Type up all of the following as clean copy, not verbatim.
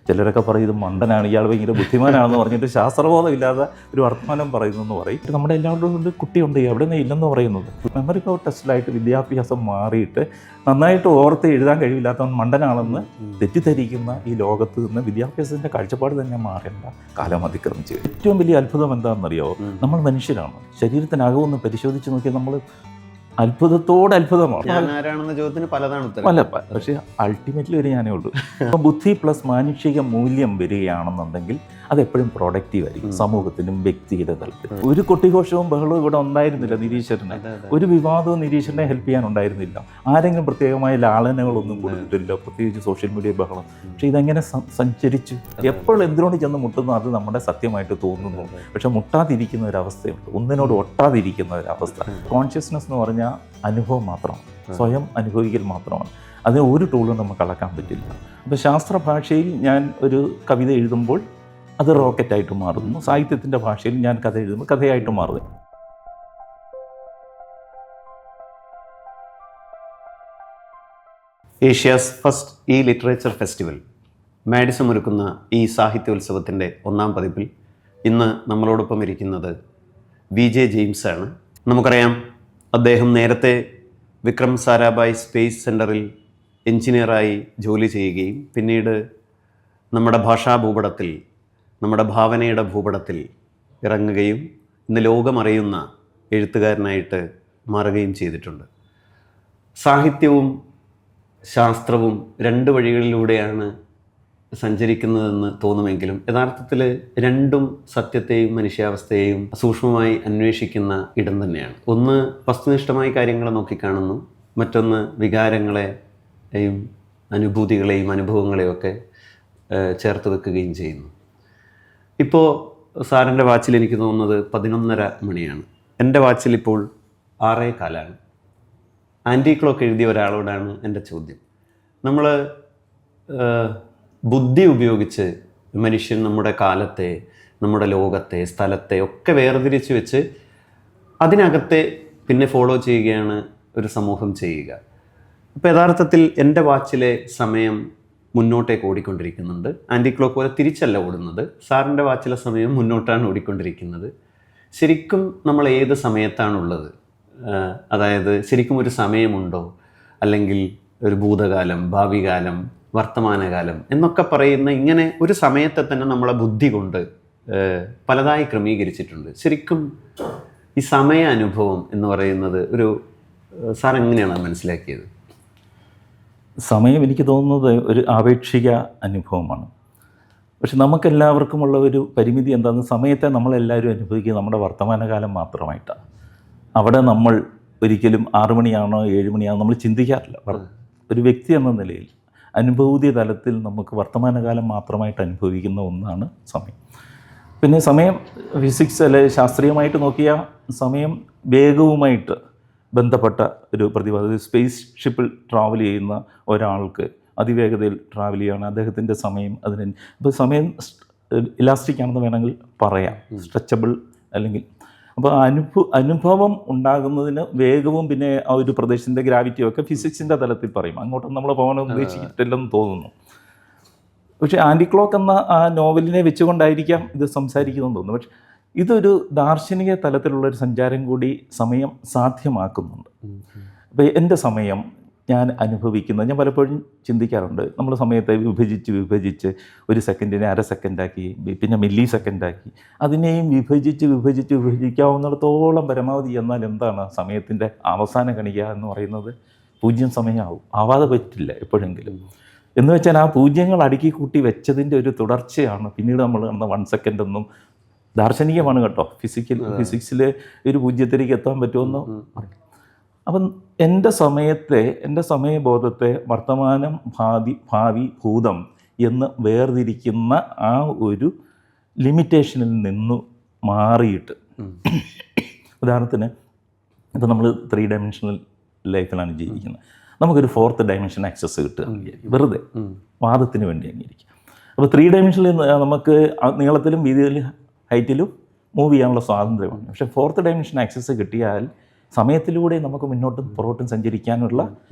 ചിലരൊക്കെ പറയും ഇത് മണ്ടനാണ്, ഇയാൾ ഭയങ്കര ബുദ്ധിമാനാണെന്ന് പറഞ്ഞിട്ട് ശാസ്ത്രബോധമില്ലാതെ ഒരു വർത്തമാനം പറയുന്നെന്ന് പറയും. നമ്മുടെ എല്ലാവരുടെയും കൊണ്ട് കുട്ടിയുണ്ട്, എവിടെ നിന്ന് ഇല്ലെന്ന് പറയുന്നത്. മെമ്മറി പവർ ടെസ്റ്റിലായിട്ട് വിദ്യാഭ്യാസം മാറിയിട്ട് നന്നായിട്ട് ഓർത്ത് എഴുതാൻ കഴിവില്ലാത്തവൻ മണ്ടനാണെന്ന് തെറ്റിദ്ധരിക്കുന്ന ഈ ലോകത്ത് നിന്ന് വിദ്യാഭ്യാസത്തിൻ്റെ കാഴ്ചപ്പാട് തന്നെ മാറേണ്ട കാലം അതിക്രമിച്ച്. ഏറ്റവും വലിയ അത്ഭുതം എന്താണെന്നറിയോ? നമ്മൾ മനുഷ്യരാണ്. ശരീരത്തിനകമൊന്ന് പരിശോധിച്ച് നോക്കിയാൽ നമ്മൾ അത്ഭുതമാണ്. ചോദ്യത്തിന് പലതാണ് ഉത്തരം. പല, പക്ഷേ അൾട്ടിമേറ്റ്ലി ഒരു ഞാനേ ഉള്ളൂ. അപ്പോൾ ബുദ്ധി പ്ലസ് മാനുഷിക മൂല്യം വരികയാണെന്നുണ്ടെങ്കിൽ അതെപ്പോഴും പ്രൊഡക്റ്റീവ് ആയിരിക്കും സമൂഹത്തിനും വ്യക്തിയുടെ തലത്തിലും. ഒരു കൊട്ടിഘോഷവും ബഹളവും ഇവിടെ ഉണ്ടായിരുന്നില്ല നിരീശ്വരനെ. ഒരു വിവാദവും നിരീശ്വരനെ ഹെൽപ്പ് ചെയ്യാൻ ഉണ്ടായിരുന്നില്ല. ആരെങ്കിലും പ്രത്യേകമായ ലാളനകളൊന്നും കൊടുത്തിട്ടില്ല, പ്രത്യേകിച്ച് സോഷ്യൽ മീഡിയ ബഹളം. പക്ഷേ ഇതെങ്ങനെ സഞ്ചരിച്ചു? എപ്പോൾ എന്തിനോട് ചെന്ന് മുട്ടുന്നു അത് നമ്മുടെ സത്യമായിട്ട് തോന്നുന്നു. പക്ഷെ മുട്ടാതിരിക്കുന്ന ഒരവസ്ഥയുണ്ട്, ഒന്നിനോട് ഒട്ടാതിരിക്കുന്ന ഒരവസ്ഥ. കോൺഷ്യസ്നെസ് എന്ന് പറഞ്ഞാൽ അനുഭവം മാത്രമാണ്, സ്വയം അനുഭവിക്കൽ മാത്രമാണ്. അതിന് ഒരു ടൂളും നമുക്ക് അളക്കാൻ പറ്റില്ല. അപ്പോൾ ശാസ്ത്ര ഭാഷയിൽ ഞാൻ ഒരു കവിത എഴുതുമ്പോൾ അത് റോക്കറ്റായിട്ട് മാറുന്നു. സാഹിത്യത്തിൻ്റെ ഭാഷയിൽ ഞാൻ കഥ എഴുതുമ്പോൾ കഥയായിട്ട് മാറുന്നു. Asia's first e literature festival മാഡിസം ഒരുക്കുന്ന ഈ സാഹിത്യോത്സവത്തിൻ്റെ 1ാം പതിപ്പിൽ ഇന്ന് നമ്മളോടൊപ്പം ഇരിക്കുന്നത് VJ ജെയിംസ് ആണ്. നമുക്കറിയാം, അദ്ദേഹം നേരത്തെ വിക്രം സാരാഭായ് സ്പേസ് സെൻറ്ററിൽ എഞ്ചിനീയറായി ജോലി ചെയ്യുകയും പിന്നീട് നമ്മുടെ ഭാഷാ ഭൂപടത്തിൽ, നമ്മുടെ ഭാവനയുടെ ഭൂപടത്തിൽ ഇറങ്ങുകയും ഇന്ന് ലോകമറിയുന്ന എഴുത്തുകാരനായിട്ട് മാറുകയും ചെയ്തിട്ടുണ്ട്. സാഹിത്യവും ശാസ്ത്രവും 2 വഴികളിലൂടെയാണ് സഞ്ചരിക്കുന്നതെന്ന് തോന്നുമെങ്കിലും യഥാർത്ഥത്തിൽ രണ്ടും സത്യത്തെയും മനുഷ്യാവസ്ഥയെയും സൂക്ഷ്മമായി അന്വേഷിക്കുന്ന ഇടം തന്നെയാണ്. ഒന്ന് വസ്തുനിഷ്ഠമായ കാര്യങ്ങളെ നോക്കിക്കാണുന്നു, മറ്റൊന്ന് വികാരങ്ങളെയും അനുഭൂതികളെയും അനുഭവങ്ങളെയും ഒക്കെ ചേർത്ത് വെക്കുകയും ചെയ്യുന്നു. ഇപ്പോൾ സാറിൻ്റെ വാച്ചിൽ എനിക്ക് തോന്നുന്നത് 11:30 മണിയാണ്. എൻ്റെ വാച്ചിൽ ഇപ്പോൾ 6:15. ആൻറ്റി ക്ലോക്ക് എഴുതിയ ഒരാളോടാണ് എൻ്റെ ചോദ്യം. നമ്മൾ ബുദ്ധി ഉപയോഗിച്ച് മനുഷ്യൻ നമ്മുടെ കാലത്തെ, നമ്മുടെ ലോകത്തെ, സ്ഥലത്തെ ഒക്കെ വേർതിരിച്ച് വെച്ച് അതിനകത്തെ പിന്നെ ഫോളോ ചെയ്യുകയാണ് ഒരു സമൂഹം ചെയ്യുക. അപ്പോൾ യഥാർത്ഥത്തിൽ എൻ്റെ വാച്ചിലെ സമയം മുന്നോട്ടേക്ക് ഓടിക്കൊണ്ടിരിക്കുന്നുണ്ട്. ആൻറ്റി ക്ലോക്ക് പോലെ തിരിച്ചല്ല ഓടുന്നത്. സാറിൻ്റെ വാച്ചിലെ സമയം മുന്നോട്ടാണ് ഓടിക്കൊണ്ടിരിക്കുന്നത്. ശരിക്കും നമ്മൾ ഏത് സമയത്താണുള്ളത്? അതായത് ശരിക്കും ഒരു സമയമുണ്ടോ? അല്ലെങ്കിൽ ഒരു ഭൂതകാലം, ഭാവി കാലം, വർത്തമാനകാലം എന്നൊക്കെ പറയുന്ന ഇങ്ങനെ ഒരു സമയത്തെ തന്നെ നമ്മളെ ബുദ്ധി കൊണ്ട് പലതായി ക്രമീകരിച്ചിട്ടുണ്ട്. ശരിക്കും ഈ സമയ അനുഭവം എന്ന് പറയുന്നത് സാർ എങ്ങനെയാണ് മനസ്സിലാക്കിയത്? സമയം എനിക്ക് തോന്നുന്നത് ഒരു ആപേക്ഷിക അനുഭവമാണ്. പക്ഷെ നമുക്കെല്ലാവർക്കുമുള്ള ഒരു പരിമിതി എന്താണെന്ന്, സമയത്തെ നമ്മളെല്ലാവരും അനുഭവിക്കുക നമ്മുടെ വർത്തമാനകാലം മാത്രമായിട്ടാണ്. അവിടെ നമ്മൾ ഒരിക്കലും 6 മണിയാണോ 7 മണിയാണോ നമ്മൾ ചിന്തിക്കാറില്ല. ഒരു വ്യക്തി എന്ന നിലയിൽ അനുഭൂതി തലത്തിൽ നമുക്ക് വർത്തമാനകാലം മാത്രമായിട്ട് അനുഭവിക്കുന്ന ഒന്നാണ് സമയം. പിന്നെ സമയം ഫിസിക്സ് അല്ലെ ശാസ്ത്രീയമായിട്ട് നോക്കിയാൽ സമയം വേഗവുമായിട്ട് ബന്ധപ്പെട്ട ഒരു പ്രതിഭാസം. സ്പേസ് ഷിപ്പിൽ ട്രാവൽ ചെയ്യുന്ന ഒരാൾക്ക് അതിവേഗതയിൽ ട്രാവൽ ചെയ്യുകയാണ്, അദ്ദേഹത്തിൻ്റെ സമയം അതിന്. ഇപ്പോൾ സമയം ഇലാസ്റ്റിക് ആണെന്ന് വേണമെങ്കിൽ പറയാം, സ്ട്രെച്ചബിൾ അല്ലെങ്കിൽ. അപ്പോൾ അനുഭവം ഉണ്ടാകുന്നതിന് വേഗവും പിന്നെ ആ ഒരു പ്രദേശത്തിൻ്റെ ഗ്രാവിറ്റിയും ഒക്കെ ഫിസിക്സിൻ്റെ തലത്തിൽ പറയും. അങ്ങോട്ടും നമ്മൾ പോകാൻ ഉദ്ദേശിച്ചിട്ടില്ലെന്ന് തോന്നുന്നു. പക്ഷേ ആൻറ്റി ക്ലോക്ക് എന്ന ആ നോവലിനെ വെച്ചുകൊണ്ടായിരിക്കാം ഇത് സംസാരിക്കുന്നതെന്ന് തോന്നുന്നു. പക്ഷെ ഇതൊരു ദാർശനിക തലത്തിലുള്ളൊരു സഞ്ചാരം കൂടി സമയം സാധ്യമാക്കുന്നുണ്ട്. അപ്പോൾ എൻ്റെ സമയം ഞാൻ അനുഭവിക്കുന്നത്, ഞാൻ പലപ്പോഴും ചിന്തിക്കാറുണ്ട്, നമ്മൾ സമയത്തെ വിഭജിച്ച് ഒരു സെക്കൻഡിനെ 1/2 സെക്കൻഡാക്കി, പിന്നെ മില്ലി സെക്കൻഡാക്കി, അതിനെയും വിഭജിക്കാവുന്നിടത്തോളം പരമാവധി. എന്നാൽ എന്താണ് സമയത്തിൻ്റെ അവസാന കണിക എന്ന് പറയുന്നത്? 0 സമയമാവും, ആവാതെ പറ്റില്ല എപ്പോഴെങ്കിലും. എന്ന് വെച്ചാൽ ആ പൂജ്യങ്ങൾ അടുക്കി കൂട്ടി വെച്ചതിൻ്റെ ഒരു തുടർച്ചയാണ് പിന്നീട് നമ്മൾ കണ്ട 1 സെക്കൻഡെന്നും. ദാർശനികമാണ് കേട്ടോ, ഫിസിക്സിൽ ഒരു പൂജ്യത്തിലേക്ക് എത്താൻ പറ്റുമെന്ന് പറയും. അപ്പം എൻ്റെ സമയബോധത്തെ വർത്തമാനം, ഭാവി, ഭൂതം എന്ന് വേർതിരിക്കുന്ന ആ ഒരു ലിമിറ്റേഷനിൽ നിന്ന് മാറിയിട്ട്, ഉദാഹരണത്തിന് ഇപ്പോൾ നമ്മൾ 3 ഡയമെൻഷണൽ ലൈഫിലാണ് ജീവിക്കുന്നത്. നമുക്കൊരു 4th ഡയമെൻഷൻ ആക്സസ് കിട്ടുക വെറുതെ വാദത്തിന് വേണ്ടി അംഗീകരിക്കും. അപ്പോൾ 3 ഡയമെൻഷനിൽ നമുക്ക് നീളത്തിലും വീതിയിലും ഹൈറ്റിലും മൂവ് ചെയ്യാനുള്ള സ്വാതന്ത്ര്യമാണ്. പക്ഷേ 4th ഡയമെൻഷൻ ആക്സസ് കിട്ടിയാൽ സമയത്തിലൂടെ നമുക്ക് മുന്നോട്ടും പുറകോട്ടും സഞ്ചരിക്കാനുള്ള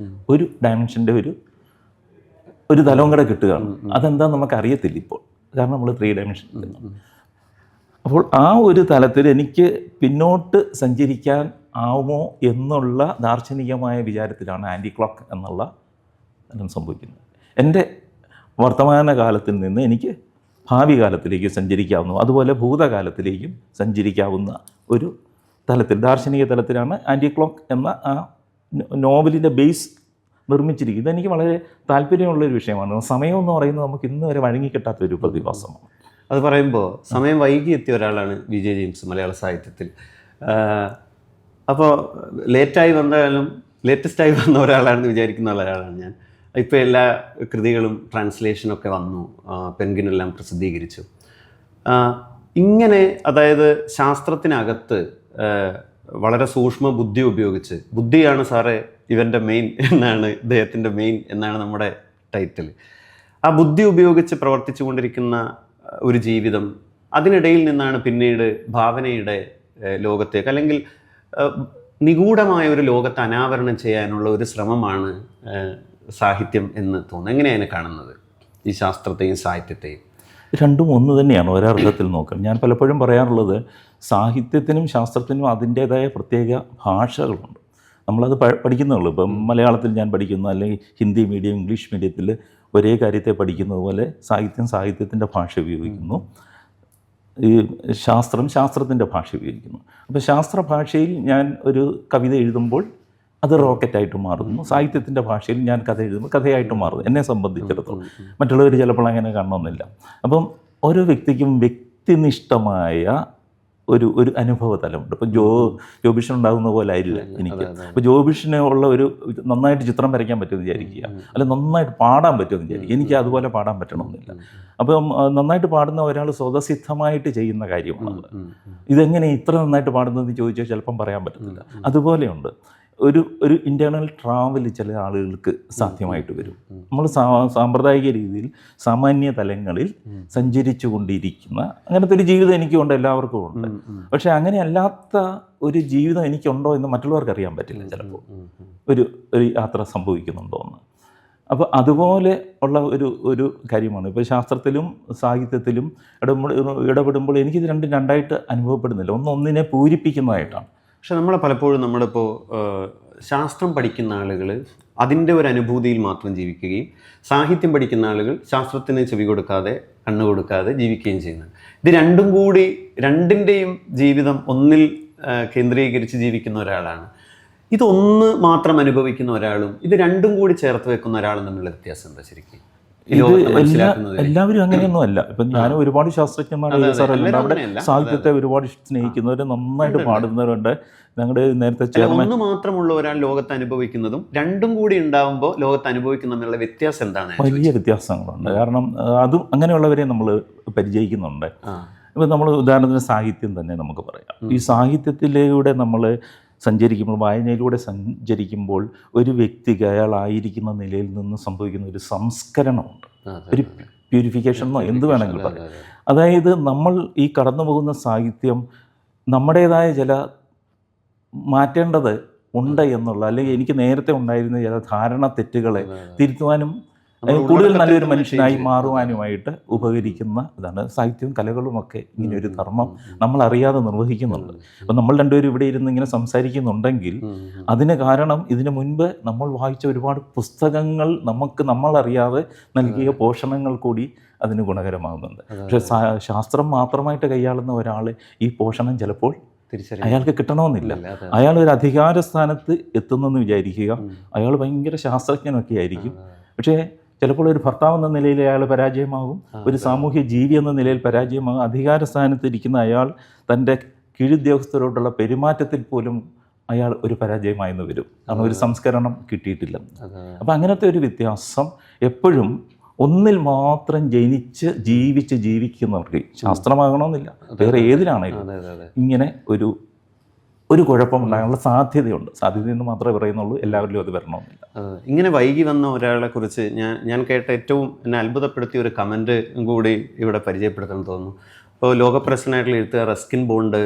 ഒരു ഡയമെൻഷൻ്റെ ഒരു ഒരു തലവും കൂടെ കിട്ടുകയാണ്. അതെന്താണെന്ന് നമുക്ക് അറിയത്തില്ല ഇപ്പോൾ, കാരണം നമ്മൾ 3 ഡയമെൻഷനിൽ. അപ്പോൾ ആ ഒരു തലത്തിൽ എനിക്ക് പിന്നോട്ട് സഞ്ചരിക്കാൻ ആവുമോ എന്നുള്ള ദാർശനികമായ വിചാരത്തിലാണ് ആൻറ്റി ക്ലോക്ക് എന്നുള്ള സംഭവിക്കുന്നത്. എൻ്റെ വർത്തമാനകാലത്തിൽ നിന്ന് എനിക്ക് ഭാവി കാലത്തിലേക്ക് സഞ്ചരിക്കാവുന്നു, അതുപോലെ ഭൂതകാലത്തിലേക്കും സഞ്ചരിക്കാവുന്ന ഒരു തലത്തിൽ, ദാർശനിക തലത്തിലാണ് ആൻറ്റി ക്ലോക്ക് എന്ന ആ നോവലിൻ്റെ ബേസ് നിർമ്മിച്ചിരിക്കുന്നത്. ഇതെനിക്ക് വളരെ താല്പര്യമുള്ളൊരു വിഷയമാണ്. സമയം എന്ന് പറയുന്നത് നമുക്ക് ഇന്ന് വരെ വഴങ്ങിക്കിട്ടാത്തൊരു പ്രതിഭാസമാണ്. അത് പറയുമ്പോൾ സമയം വൈകി എത്തിയ ഒരാളാണ് വിജയ ജെയിംസ് മലയാള സാഹിത്യത്തിൽ. അപ്പോൾ ലേറ്റസ്റ്റായി വന്ന ഒരാളാണെന്ന് വിചാരിക്കുന്ന ഒരാളാണ് ഞാൻ. ഇപ്പോൾ എല്ലാ കൃതികളും ട്രാൻസ്ലേഷനൊക്കെ വന്നു, പെൻഗ്വിനെല്ലാം പ്രസിദ്ധീകരിച്ചു. ഇങ്ങനെ അതായത് ശാസ്ത്രത്തിനകത്ത് വളരെ സൂക്ഷ്മ ബുദ്ധി ഉപയോഗിച്ച്, ബുദ്ധിയാണ് സാറേ ഇവൻ്റെ മെയിൻ എന്നാണ്, ഇദ്ദേഹത്തിൻ്റെ മെയിൻ എന്നാണ് നമ്മുടെ ടൈറ്റിൽ. ആ ബുദ്ധി ഉപയോഗിച്ച് പ്രവർത്തിച്ചു കൊണ്ടിരിക്കുന്ന ഒരു ജീവിതം, അതിനിടയിൽ നിന്നാണ് പിന്നീട് ഭാവനയുടെ ലോകത്തേക്ക്, അല്ലെങ്കിൽ നിഗൂഢമായ ഒരു ലോകത്തെ അനാവരണം ചെയ്യാനുള്ള ഒരു ശ്രമമാണ് സാഹിത്യം എന്ന് തോന്നുന്നു. എങ്ങനെയാണ് കാണുന്നത് ഈ ശാസ്ത്രത്തെയും സാഹിത്യത്തെയും? രണ്ടും ഒന്ന് തന്നെയാണ് ഒരർത്ഥത്തിൽ നോക്കാം. ഞാൻ പലപ്പോഴും പറയാറുള്ളത്, സാഹിത്യത്തിനും ശാസ്ത്രത്തിനും അതിൻ്റേതായ പ്രത്യേക ഭാഷകളുണ്ട്. നമ്മളത് പഠിക്കുന്നുള്ളൂ. ഇപ്പം മലയാളത്തിൽ ഞാൻ പഠിക്കുന്നു, അല്ലെങ്കിൽ ഹിന്ദി മീഡിയം, ഇംഗ്ലീഷ് മീഡിയത്തിൽ ഒരേ കാര്യത്തെ പഠിക്കുന്നത് പോലെ സാഹിത്യത്തിൻ്റെ ഭാഷ ഉപയോഗിക്കുന്നു, ഈ ശാസ്ത്രത്തിൻ്റെ ഭാഷ ഉപയോഗിക്കുന്നു. അപ്പോൾ ശാസ്ത്രഭാഷയിൽ ഞാൻ ഒരു കവിത എഴുതുമ്പോൾ അത് റോക്കറ്റായിട്ട് മാറുന്നു. സാഹിത്യത്തിൻ്റെ ഭാഷയിൽ ഞാൻ കഥ എഴുതുമ്പോൾ കഥയായിട്ട് മാറുന്നു, എന്നെ സംബന്ധിച്ചിടത്തോളം. മറ്റുള്ളവർ ചിലപ്പോൾ അങ്ങനെ കാണണമെന്നില്ല. അപ്പം ഓരോ വ്യക്തിക്കും വ്യക്തിനിഷ്ഠമായ ഒരു അനുഭവ തലമുണ്ട്. ഇപ്പോൾ ജോബിഷൻ ഉണ്ടാകുന്ന പോലെ ആയില്ല എനിക്ക്. ഇപ്പോൾ ജോബിഷന് ഉള്ള ഒരു നന്നായിട്ട് ചിത്രം വരയ്ക്കാൻ പറ്റുമെന്ന് വിചാരിക്കുക, അല്ലെങ്കിൽ നന്നായിട്ട് പാടാൻ പറ്റുമെന്ന് വിചാരിക്കുക. എനിക്ക് അതുപോലെ പാടാൻ പറ്റണമെന്നില്ല. അപ്പം നന്നായിട്ട് പാടുന്ന ഒരാൾ സ്വതസിദ്ധമായിട്ട് ചെയ്യുന്ന കാര്യമാണത്. ഇതെങ്ങനെ ഇത്ര നന്നായിട്ട് പാടുന്നതെന്ന് ചോദിച്ചാൽ ചിലപ്പം പറയാൻ പറ്റത്തില്ല. അതുപോലെയുണ്ട് ഒരു ഇൻറ്റേർണൽ ട്രാവൽ ചില ആളുകൾക്ക് സാധ്യമായിട്ട് വരും. നമ്മൾ സാമ്പ്രദായിക രീതിയിൽ സാമാന്യ തലങ്ങളിൽ സഞ്ചരിച്ചു കൊണ്ടിരിക്കുന്ന അങ്ങനത്തെ ഒരു ജീവിതം എനിക്കുണ്ട്, എല്ലാവർക്കും ഉണ്ട്. പക്ഷേ അങ്ങനെ അല്ലാത്ത ഒരു ജീവിതം എനിക്കുണ്ടോ എന്ന് മറ്റുള്ളവർക്ക് അറിയാൻ പറ്റില്ല. ചിലപ്പോൾ ഒരു യാത്ര സംഭവിക്കുന്നുണ്ടോ എന്ന്. അപ്പോൾ അതുപോലെ ഉള്ള ഒരു കാര്യമാണ്. ഇപ്പോൾ ശാസ്ത്രത്തിലും സാഹിത്യത്തിലും ഇടപെടുമ്പോൾ എനിക്കിത് രണ്ടായിട്ട് അനുഭവപ്പെടുന്നില്ല. ഒന്നിനെ പൂരിപ്പിക്കുന്നതായിട്ടാണ്. പക്ഷെ പലപ്പോഴും നമ്മളിപ്പോൾ ശാസ്ത്രം പഠിക്കുന്ന ആളുകൾ അതിൻ്റെ ഒരു അനുഭൂതിയിൽ മാത്രം ജീവിക്കുകയും, സാഹിത്യം പഠിക്കുന്ന ആളുകൾ ശാസ്ത്രത്തിന് ചെവി കൊടുക്കാതെ, കണ്ണു കൊടുക്കാതെ ജീവിക്കുകയും ചെയ്യുന്നുണ്ട്. ഇത് രണ്ടിൻ്റെയും ജീവിതം ഒന്നിൽ കേന്ദ്രീകരിച്ച് ജീവിക്കുന്ന ഒരാളാണ്. ഇതൊന്ന് മാത്രം അനുഭവിക്കുന്ന ഒരാളും ഇത് രണ്ടും കൂടി ചേർത്ത് വെക്കുന്ന ഒരാളും തമ്മിലുള്ള വ്യത്യാസം എന്താ ശരിക്കും? എല്ലാവരും അങ്ങനെയൊന്നും അല്ല. ഇപ്പം ഞാൻ ഒരുപാട് ശാസ്ത്രജ്ഞന്മാരുടെ സാറല്ല, അവിടെ സാഹിത്യത്തെ ഒരുപാട് സ്നേഹിക്കുന്നവർ, നന്നായിട്ട് പാടുന്നവരുണ്ട്. ഞങ്ങളുടെ നേരത്തെ ചെയർമാൻ മാത്രമുള്ള ഒരാൾ ലോകത്ത് അനുഭവിക്കുന്നതും രണ്ടും കൂടി ഉണ്ടാവുമ്പോൾ ലോകത്ത് അനുഭവിക്കുന്ന തമ്മിലുള്ള വ്യത്യാസം എന്താണ്? വലിയ വ്യത്യാസങ്ങളുണ്ട്. കാരണം അതും അങ്ങനെയുള്ളവരെ നമ്മൾ പരിചയിക്കുന്നുണ്ട്. ഇപ്പം നമ്മൾ ഉദാഹരണത്തിന് സാഹിത്യം തന്നെ നമുക്ക് പറയാം. ഈ സാഹിത്യത്തിലൂടെ നമ്മൾ സഞ്ചരിക്കുമ്പോൾ, വായനയിലൂടെ സഞ്ചരിക്കുമ്പോൾ ഒരു വ്യക്തിക്ക് അയാളായിരിക്കുന്ന നിലയിൽ നിന്ന് സംഭവിക്കുന്ന ഒരു സംസ്കരണമുണ്ട്, ഒരു പ്യൂരിഫിക്കേഷൻ എന്നോ എന്ത് വേണമെങ്കിലും പറയാം. അതായത് നമ്മൾ ഈ കടന്നു പോകുന്ന സാഹിത്യം നമ്മുടേതായ ചില മാറ്റേണ്ടത് ഉണ്ട് എന്നുള്ള, അല്ലെങ്കിൽ എനിക്ക് നേരത്തെ ഉണ്ടായിരുന്ന ചില ധാരണ തെറ്റുകളെ തിരുത്തുവാനും കൂടുതൽ നല്ലൊരു മനുഷ്യനായി മാറുവാനുമായിട്ട് ഉപകരിക്കുന്ന ഇതാണ്. സാഹിത്യവും കലകളുമൊക്കെ ഇങ്ങനെ ഒരു ധർമ്മം നമ്മൾ അറിയാതെ നിർവഹിക്കുന്നുണ്ട്. അപ്പം നമ്മൾ രണ്ടുപേരും ഇവിടെ ഇരുന്ന് ഇങ്ങനെ സംസാരിക്കുന്നുണ്ടെങ്കിൽ അതിന് കാരണം ഇതിനു മുൻപ് നമ്മൾ വായിച്ച ഒരുപാട് പുസ്തകങ്ങൾ നമ്മളറിയാതെ നൽകിയ പോഷണങ്ങൾ കൂടി അതിന് ഗുണകരമാകുന്നുണ്ട്. പക്ഷേ ശാസ്ത്രം മാത്രമായിട്ട് കൈയാളുന്ന ഒരാൾ ഈ പോഷണം ചിലപ്പോൾ അയാൾക്ക് കിട്ടണമെന്നില്ല. അയാൾ ഒരു അധികാര സ്ഥാനത്ത് എത്തുന്നെന്ന് വിചാരിക്കുക, അയാൾ ഭയങ്കര ശാസ്ത്രജ്ഞനൊക്കെ ആയിരിക്കും. പക്ഷേ ചിലപ്പോൾ ഒരു ഭർത്താവ് എന്ന നിലയിൽ അയാൾ പരാജയമാകും, ഒരു സാമൂഹ്യ ജീവി എന്ന നിലയിൽ പരാജയമാകും. അധികാര സ്ഥാനത്ത് ഇരിക്കുന്ന അയാൾ തൻ്റെ കീഴുദ്യോഗസ്ഥരോടുള്ള പെരുമാറ്റത്തിൽ പോലും അയാൾ ഒരു പരാജയമായെന്ന് വരും, കാരണം ഒരു സംസ്കരണം കിട്ടിയിട്ടില്ല. അപ്പം അങ്ങനത്തെ ഒരു വ്യത്യാസം എപ്പോഴും ഒന്നിൽ മാത്രം ജീവിച്ച് ജീവിക്കുന്നവർക്ക്, ശാസ്ത്രമാകണമെന്നില്ല, വേറെ ഏതിലാണെങ്കിലും ഇങ്ങനെ ഒരു കുഴപ്പമുണ്ടാകാനുള്ള സാധ്യതയുണ്ട്. സാധ്യതയെന്ന് മാത്രമേ പറയുന്നുള്ളൂ, എല്ലാവരിലും അത് വരണമെന്നില്ല. ഇങ്ങനെ വൈകി വന്ന ഒരാളെ കുറിച്ച് ഞാൻ കേട്ട ഏറ്റവും എന്നെ അത്ഭുതപ്പെടുത്തിയ ഒരു കമൻറ്റ് കൂടി ഇവിടെ പരിചയപ്പെടുത്താൻ തോന്നുന്നു. ഇപ്പോൾ ലോകപ്രശസ്തനായിട്ടുള്ള എഴുത്തുകാർ റസ്കിൻ ബോണ്ട്,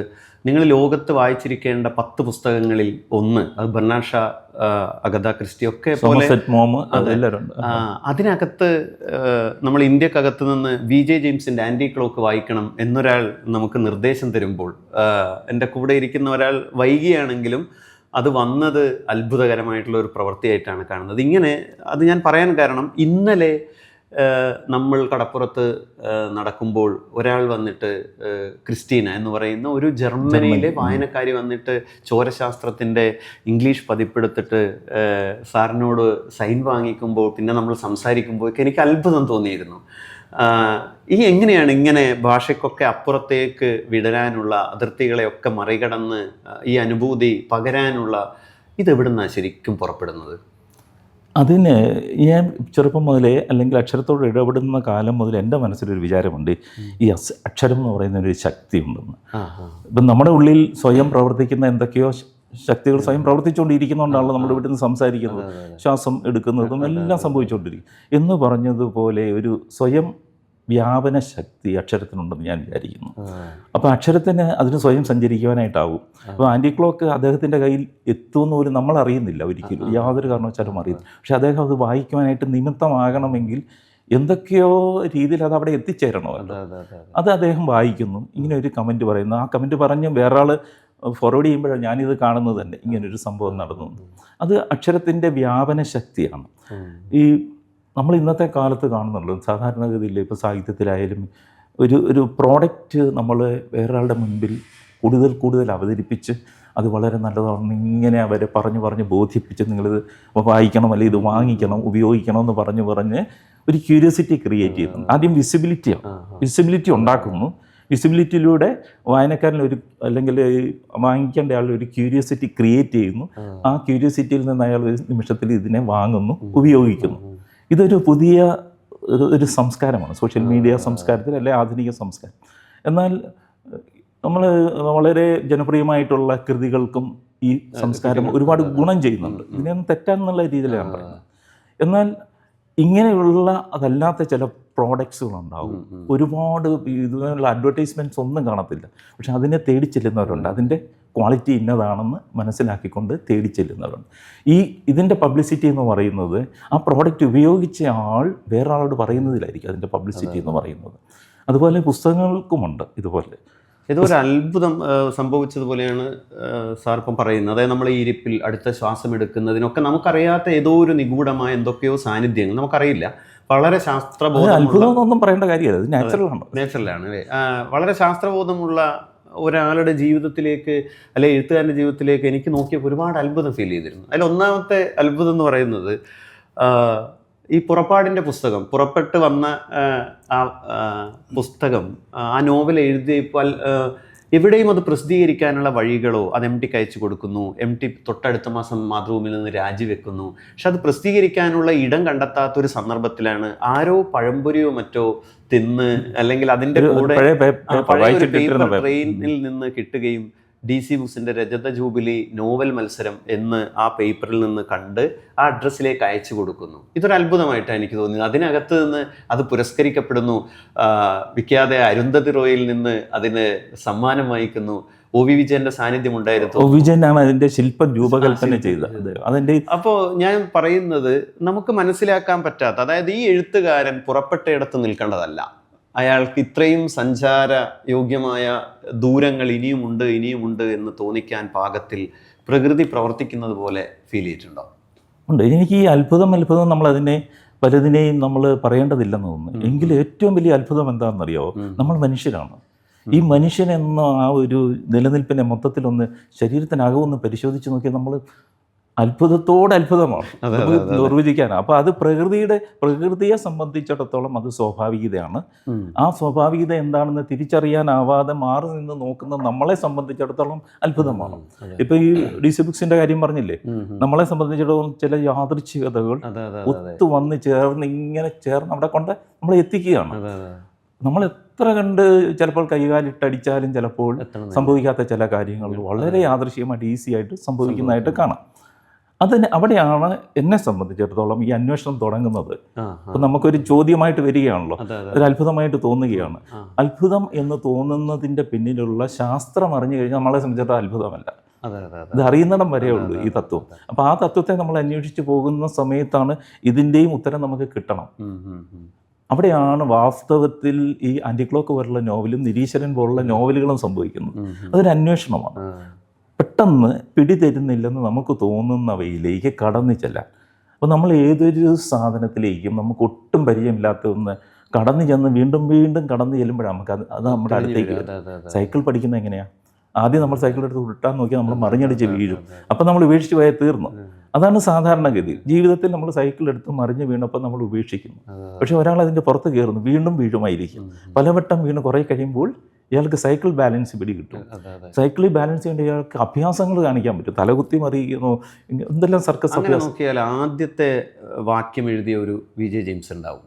നിങ്ങൾ ലോകത്ത് വായിച്ചിരിക്കേണ്ട 10 പുസ്തകങ്ങളിൽ ഒന്ന്, അത് ബെർണാഡ് ഷാ, അഗത ക്രിസ്റ്റി ഒക്കെ പോലെ അതിനകത്ത് നമ്മൾ ഇന്ത്യക്കകത്ത് നിന്ന് VJ ജെയിംസിൻ്റെ ആൻറ്റി ക്ലോക്ക് വായിക്കണം എന്നൊരാൾ നമുക്ക് നിർദ്ദേശം തരുമ്പോൾ, എൻ്റെ കൂടെ ഇരിക്കുന്ന ഒരാൾ വൈകിയാണെങ്കിലും അത് വന്നത് അത്ഭുതകരമായിട്ടുള്ള ഒരു പ്രവൃത്തിയായിട്ടാണ് കാണുന്നത്. ഇങ്ങനെ അത് ഞാൻ പറയാൻ കാരണം, ഇന്നലെ നമ്മൾ കടപ്പുറത്ത് നടക്കുമ്പോൾ ഒരാൾ വന്നിട്ട്, ക്രിസ്റ്റീന എന്ന് പറയുന്ന ഒരു ജർമ്മനിയിലെ വായനക്കാരി വന്നിട്ട് ചോരശാസ്ത്രത്തിൻ്റെ ഇംഗ്ലീഷ് പതിപ്പെടുത്തിട്ട് സാറിനോട് സൈൻ വാങ്ങിക്കുമ്പോൾ, പിന്നെ നമ്മൾ സംസാരിക്കുമ്പോഴൊക്കെ എനിക്ക് അത്ഭുതം തോന്നിയിരുന്നു. ഈ എങ്ങനെയാണ് ഇങ്ങനെ ഭാഷയ്ക്കൊക്കെ അപ്പുറത്തേക്ക് വിടരാനുള്ള, അതിർത്തികളെയൊക്കെ മറികടന്ന് ഈ അനുഭൂതി പകരാനുള്ള ഇതെവിടുന്നാണ് ശരിക്കും പുറപ്പെടുന്നത്? അതിന് ഞാൻ ചെറുപ്പം മുതലേ, അല്ലെങ്കിൽ അക്ഷരത്തോട് ഇടപെടുന്ന കാലം മുതൽ എൻ്റെ മനസ്സിലൊരു വിചാരമുണ്ട്, ഈ അക്ഷരം എന്ന് പറയുന്ന ഒരു ശക്തി ഉണ്ടെന്ന്. ഇപ്പം നമ്മുടെ ഉള്ളിൽ സ്വയം പ്രവർത്തിക്കുന്ന എന്തൊക്കെയോ ശക്തികൾ സ്വയം പ്രവർത്തിച്ചുകൊണ്ടിരിക്കുന്നതുകൊണ്ടാണല്ലോ നമ്മുടെ വീട്ടിൽ നിന്ന് സംസാരിക്കുന്നത്, ശ്വാസം എടുക്കുന്നതും എല്ലാം സംഭവിച്ചുകൊണ്ടിരിക്കും. എന്ന് പറഞ്ഞതുപോലെ ഒരു സ്വയം വ്യാപന ശക്തി അക്ഷരത്തിനുണ്ടെന്ന് ഞാൻ വിചാരിക്കുന്നു. അപ്പോൾ അക്ഷരത്തിന് അതിന് സ്വയം സഞ്ചരിക്കുവാനായിട്ടാവും. അപ്പോൾ ആൻറ്റി ക്ലോക്ക് അദ്ദേഹത്തിൻ്റെ കയ്യിൽ എത്തുമെന്ന് പോലും നമ്മൾ അറിയുന്നില്ല, ഒരിക്കലും യാതൊരു കാരണവശാലും അറിയുന്നു. പക്ഷെ അദ്ദേഹം അത് വായിക്കുവാനായിട്ട് നിമിത്തമാകണമെങ്കിൽ എന്തൊക്കെയോ രീതിയിൽ അത് അവിടെ എത്തിച്ചേരണമല്ലോ. അത് അദ്ദേഹം വായിക്കുന്നു, ഇങ്ങനെ ഒരു കമൻറ്റ് പറയുന്നു. ആ കമൻറ്റ് പറഞ്ഞ് വേറൊരാൾ ഫോർവേഡ് ചെയ്യുമ്പോഴാണ് ഞാനിത് കാണുന്നത് തന്നെ, ഇങ്ങനൊരു സംഭവം നടന്നു. അത് അക്ഷരത്തിൻ്റെ വ്യാപന ശക്തിയാണ്. ഈ നമ്മൾ ഇന്നത്തെ കാലത്ത് കാണുന്നുള്ളൂ സാധാരണഗതിയിൽ, ഇപ്പോൾ സാഹിത്യത്തിലായാലും ഒരു പ്രോഡക്റ്റ് നമ്മൾ വേറൊരാളുടെ മുൻപിൽ കൂടുതൽ അവതരിപ്പിച്ച് അത് വളരെ നല്ലതാണെന്ന് ഇങ്ങനെ അവരെ പറഞ്ഞ് ബോധിപ്പിച്ച് നിങ്ങളിത് വായിക്കണം, അല്ലെങ്കിൽ ഇത് വാങ്ങിക്കണം, ഉപയോഗിക്കണം എന്ന് പറഞ്ഞ് ഒരു ക്യൂരിയോസിറ്റി ക്രിയേറ്റ് ചെയ്യുന്നു. ആദ്യം വിസിബിലിറ്റി ഉണ്ടാക്കുന്നു. വിസിബിലിറ്റിയിലൂടെ വായനക്കാരൻ അല്ലെങ്കിൽ വാങ്ങിക്കേണ്ട ആൾ ഒരു ക്യൂരിയോസിറ്റി ക്രിയേറ്റ് ചെയ്യുന്നു. ആ ക്യൂരിയോസിറ്റിയിൽ നിന്ന് അയാൾ ഒരു നിമിഷത്തിൽ ഇതിനെ വാങ്ങുന്നു, ഉപയോഗിക്കുന്നു. ഇതൊരു പുതിയ ഒരു സംസ്കാരമാണ്, സോഷ്യൽ മീഡിയ സംസ്കാരത്തിൽ, അല്ലെ ആധുനിക സംസ്കാരം. എന്നാൽ നമ്മൾ വളരെ ജനപ്രിയമായിട്ടുള്ള കൃതികൾക്കും ഈ സംസ്കാരം ഒരുപാട് ഗുണം ചെയ്യുന്നുണ്ട്. ഇതിനൊന്നും തെറ്റാന്നുള്ള രീതിയിലാണ് പറയുന്നത്. എന്നാൽ ഇങ്ങനെയുള്ള അതല്ലാത്ത ചില പ്രോഡക്ട്സുകളുണ്ടാവും, ഒരുപാട് ഇതിനുള്ള അഡ്വർടൈസ്മെൻറ്റ്സ് ഒന്നും കാണത്തില്ല, പക്ഷെ അതിനെ തേടി ചെല്ലുന്നവരുണ്ട്. അതിൻ്റെ ക്വാളിറ്റി ഇന്നതാണെന്ന് മനസ്സിലാക്കിക്കൊണ്ട് തേടി ചെല്ലുന്നവരുണ്ട്. ഇതിൻ്റെ പബ്ലിസിറ്റി എന്ന് പറയുന്നത് ആ പ്രോഡക്റ്റ് ഉപയോഗിച്ച ആൾ വേറെ ആളോട് പറയുന്നതിലായിരിക്കും അതിൻ്റെ പബ്ലിസിറ്റി എന്ന് പറയുന്നത്. അതുപോലെ പുസ്തകങ്ങൾക്കുമുണ്ട് ഇതുപോലെ. ഇതൊരു അത്ഭുതം സംഭവിച്ചതുപോലെയാണ് സാർ ഇപ്പം പറയുന്നത്. അതായത് നമ്മൾ ഈ ഇരിപ്പിൽ അടുത്ത ശ്വാസം എടുക്കുന്നതിനൊക്കെ നമുക്കറിയാത്ത ഏതോ ഒരു നിഗൂഢമായ എന്തൊക്കെയോ സാന്നിധ്യങ്ങൾ നമുക്കറിയില്ല. വളരെ ശാസ്ത്രബോധമൊന്നും പറയേണ്ട കാര്യമല്ല, ഇത് നാച്ചുറലാണ് അല്ലേ. വളരെ ശാസ്ത്രബോധമുള്ള ഒരാളുടെ ജീവിതത്തിലേക്ക്, അല്ലെ എഴുത്തുകാരൻ്റെ ജീവിതത്തിലേക്ക് എനിക്ക് നോക്കിയപ്പോൾ ഒരുപാട് അത്ഭുതം ഫീൽ ചെയ്തിരുന്നു. അതിൽ ഒന്നാമത്തെ അത്ഭുതം എന്ന് പറയുന്നത്, ഈ പുറപ്പാടിൻ്റെ പുസ്തകം, പുറപ്പെട്ട് വന്ന ആ പുസ്തകം, ആ നോവൽ എഴുതിയപ്പോൾ എവിടെയും അത് പ്രസിദ്ധീകരിക്കാനുള്ള വഴികളോ, അത് MTക്ക് അയച്ചു കൊടുക്കുന്നു, MT തൊട്ടടുത്ത മാസം മാതൃഭൂമിയിൽ നിന്ന് രാജിവെക്കുന്നു. പക്ഷെ അത് പ്രസിദ്ധീകരിക്കാനുള്ള ഇടം കണ്ടെത്താത്തൊരു സന്ദർഭത്തിലാണ് ആരോ പഴംപൊരിയോ മറ്റോ തിന്ന്, അല്ലെങ്കിൽ അതിൻ്റെ കൂടെ പേപ്പർ ട്രെയിനിൽ നിന്ന് കിട്ടുകയും DC ബുക്സിൻ്റെ രജത ജൂബിലി നോവൽ മത്സരം എന്ന് ആ പേപ്പറിൽ നിന്ന് കണ്ട് ആ അഡ്രസ്സിലേക്ക് അയച്ചു കൊടുക്കുന്നു. ഇതൊരു അത്ഭുതമായിട്ടാണ് എനിക്ക് തോന്നിയത്. അതിനകത്ത് നിന്ന് അത് പുരസ്കരിക്കപ്പെടുന്നു. വിഖ്യാത അരുന്ധതി റോയിൽ നിന്ന് അതിന് സമ്മാനം വാങ്ങിക്കുന്നു. OV വിജയന്റെ സാന്നിധ്യം ഉണ്ടായിരുന്നു. വിജയനാണ് അതിന്റെ ശില്പം രൂപകൽപ്പന ചെയ്തത്. അതിന്റെ അപ്പോൾ ഞാൻ പറയുന്നത്, നമുക്ക് മനസ്സിലാക്കാൻ പറ്റാത്ത, അതായത് ഈ എഴുത്തുകാരൻ പുറപ്പെട്ടയിടത്ത് നിൽക്കേണ്ടതല്ല, അയാൾക്ക് ഇത്രയും സഞ്ചാര യോഗ്യമായ ദൂരങ്ങൾ ഇനിയുമുണ്ട് എന്ന് തോന്നിക്കാൻ പാകത്തിൽ പ്രകൃതി പ്രവർത്തിക്കുന്നത് പോലെ ഫീൽ ചെയ്തിട്ടുണ്ടോ? ഉണ്ട്. എനിക്ക് ഈ അത്ഭുതം നമ്മളതിനെ പലതിനെയും നമ്മൾ പറയേണ്ടതില്ലെന്ന് തോന്നുന്നു. എങ്കിലും ഏറ്റവും വലിയ അത്ഭുതം എന്താണെന്നറിയാമോ? നമ്മൾ മനുഷ്യരാണ്. ഈ മനുഷ്യൻ എന്ന ആ ഒരു നിലനിൽപ്പിനെ മൊത്തത്തിലൊന്ന് ശരീരത്തിനകമൊന്ന് പരിശോധിച്ച് നോക്കിയാൽ നമ്മൾ അത്ഭുതമാണ് നിർവചിക്കാനാണ്. അപ്പോൾ അത് പ്രകൃതിയെ സംബന്ധിച്ചിടത്തോളം അത് സ്വാഭാവികതയാണ്. ആ സ്വാഭാവികത എന്താണെന്ന് തിരിച്ചറിയാനാവാതെ മാറി നിന്ന് നോക്കുന്ന നമ്മളെ സംബന്ധിച്ചിടത്തോളം അത്ഭുതമാണ്. ഇപ്പൊ ഈ DC ബുക്സിന്റെ കാര്യം പറഞ്ഞില്ലേ, നമ്മളെ സംബന്ധിച്ചിടത്തോളം ചില യാദൃച്ഛികതകൾ ഒത്തു വന്ന് ചേർന്ന് അവിടെ കൊണ്ട് നമ്മളെ എത്തിക്കുകയാണ്. നമ്മൾ എത്ര കണ്ട് ചിലപ്പോൾ കൈകാലിട്ടടിച്ചാലും ചിലപ്പോൾ സംഭവിക്കാത്ത ചില കാര്യങ്ങൾ വളരെ യാദൃശ്ചികമായിട്ട് ഈസി ആയിട്ട് സംഭവിക്കുന്നതായിട്ട് കാണാം. അവിടെയാണ് എന്നെ സംബന്ധിച്ചിടത്തോളം ഈ അന്വേഷണം തുടങ്ങുന്നത്. ആ, അപ്പം നമുക്കൊരു ചോദ്യമായിട്ട് വരികയാണല്ലോ, അതെ അതെ ഒരു അത്ഭുതമായിട്ട് തോന്നുകയാണ്. ആ. അത്ഭുതം എന്ന് തോന്നുന്നതിൻ്റെ പിന്നിലുള്ള ശാസ്ത്രം അറിഞ്ഞു കഴിഞ്ഞാൽ നമ്മളെ സംബന്ധിച്ചിടത്തോളം അത്ഭുതമല്ല. അതെ അതെ അതെ ഇത് അറിയുന്നിടം വരെ ഉള്ളൂ ഈ തത്വം. അപ്പോൾ ആ തത്വത്തെ നമ്മൾ അന്വേഷിച്ച് പോകുന്ന സമയത്താണ് ഇതിൻ്റെയും ഉത്തരം നമുക്ക് കിട്ടണം. അവിടെയാണ് വാസ്തവത്തിൽ ഈ ആൻറ്റിക്ലോക്ക് പോലുള്ള നോവലും നിരീശ്വരൻ പോലുള്ള നോവലുകളും സംഭവിക്കുന്നത്. അതൊരു അന്വേഷണമാണ്. പെട്ടെന്ന് പിടിതരുന്നില്ലെന്ന് നമുക്ക് തോന്നുന്നവയിലേക്ക് കടന്നു ചെല്ലാൻ. അപ്പോൾ നമ്മൾ ഏതൊരു സാധനത്തിലേക്കും നമുക്ക് ഒട്ടും പരിചയമില്ലാത്ത ഒന്ന് കടന്നു ചെന്ന് വീണ്ടും വീണ്ടും കടന്നു ചെല്ലുമ്പോഴാണ് നമുക്ക് അത് നമ്മുടെ അടുത്തേക്ക് വരും. സൈക്കിൾ പഠിക്കുന്നത് എങ്ങനെയാണ്? ആദ്യം നമ്മൾ സൈക്കിൾ എടുത്ത് ഉരുട്ടാൻ നോക്കിയാൽ നമ്മൾ മറിഞ്ഞടിച്ച് വീഴും. അപ്പം നമ്മൾ ഉപേക്ഷിച്ച് പോയാൽ തീർന്നു. അതാണ് സാധാരണഗതി. ജീവിതത്തിൽ നമ്മൾ സൈക്കിൾ എടുത്ത് മറിഞ്ഞ് വീണപ്പോൾ നമ്മൾ ഉപേക്ഷിക്കുന്നു. പക്ഷേ ഒരാൾ അതിൻ്റെ പുറത്ത് കയറുന്നു, വീണ്ടും വീഴുമായിരിക്കും. പലവട്ടം വീണ് കുറേ കഴിയുമ്പോൾ ഇയാൾക്ക് സൈക്കിൾ ബാലൻസ് പിടികിട്ടും. സൈക്കിളിൽ ബാലൻസ് ചെയ്യേണ്ട ഇയാൾക്ക് അഭ്യാസങ്ങൾ കാണിക്കാൻ പറ്റും. തലകുത്തി മറിയുന്നു, എന്തെല്ലാം സർക്കസ് അഭ്യാസം. നോക്കിയാൽ ആദ്യത്തെ വാക്യം എഴുതിയ ഒരു വി ജെ ജെയിംസ് ഉണ്ടാവും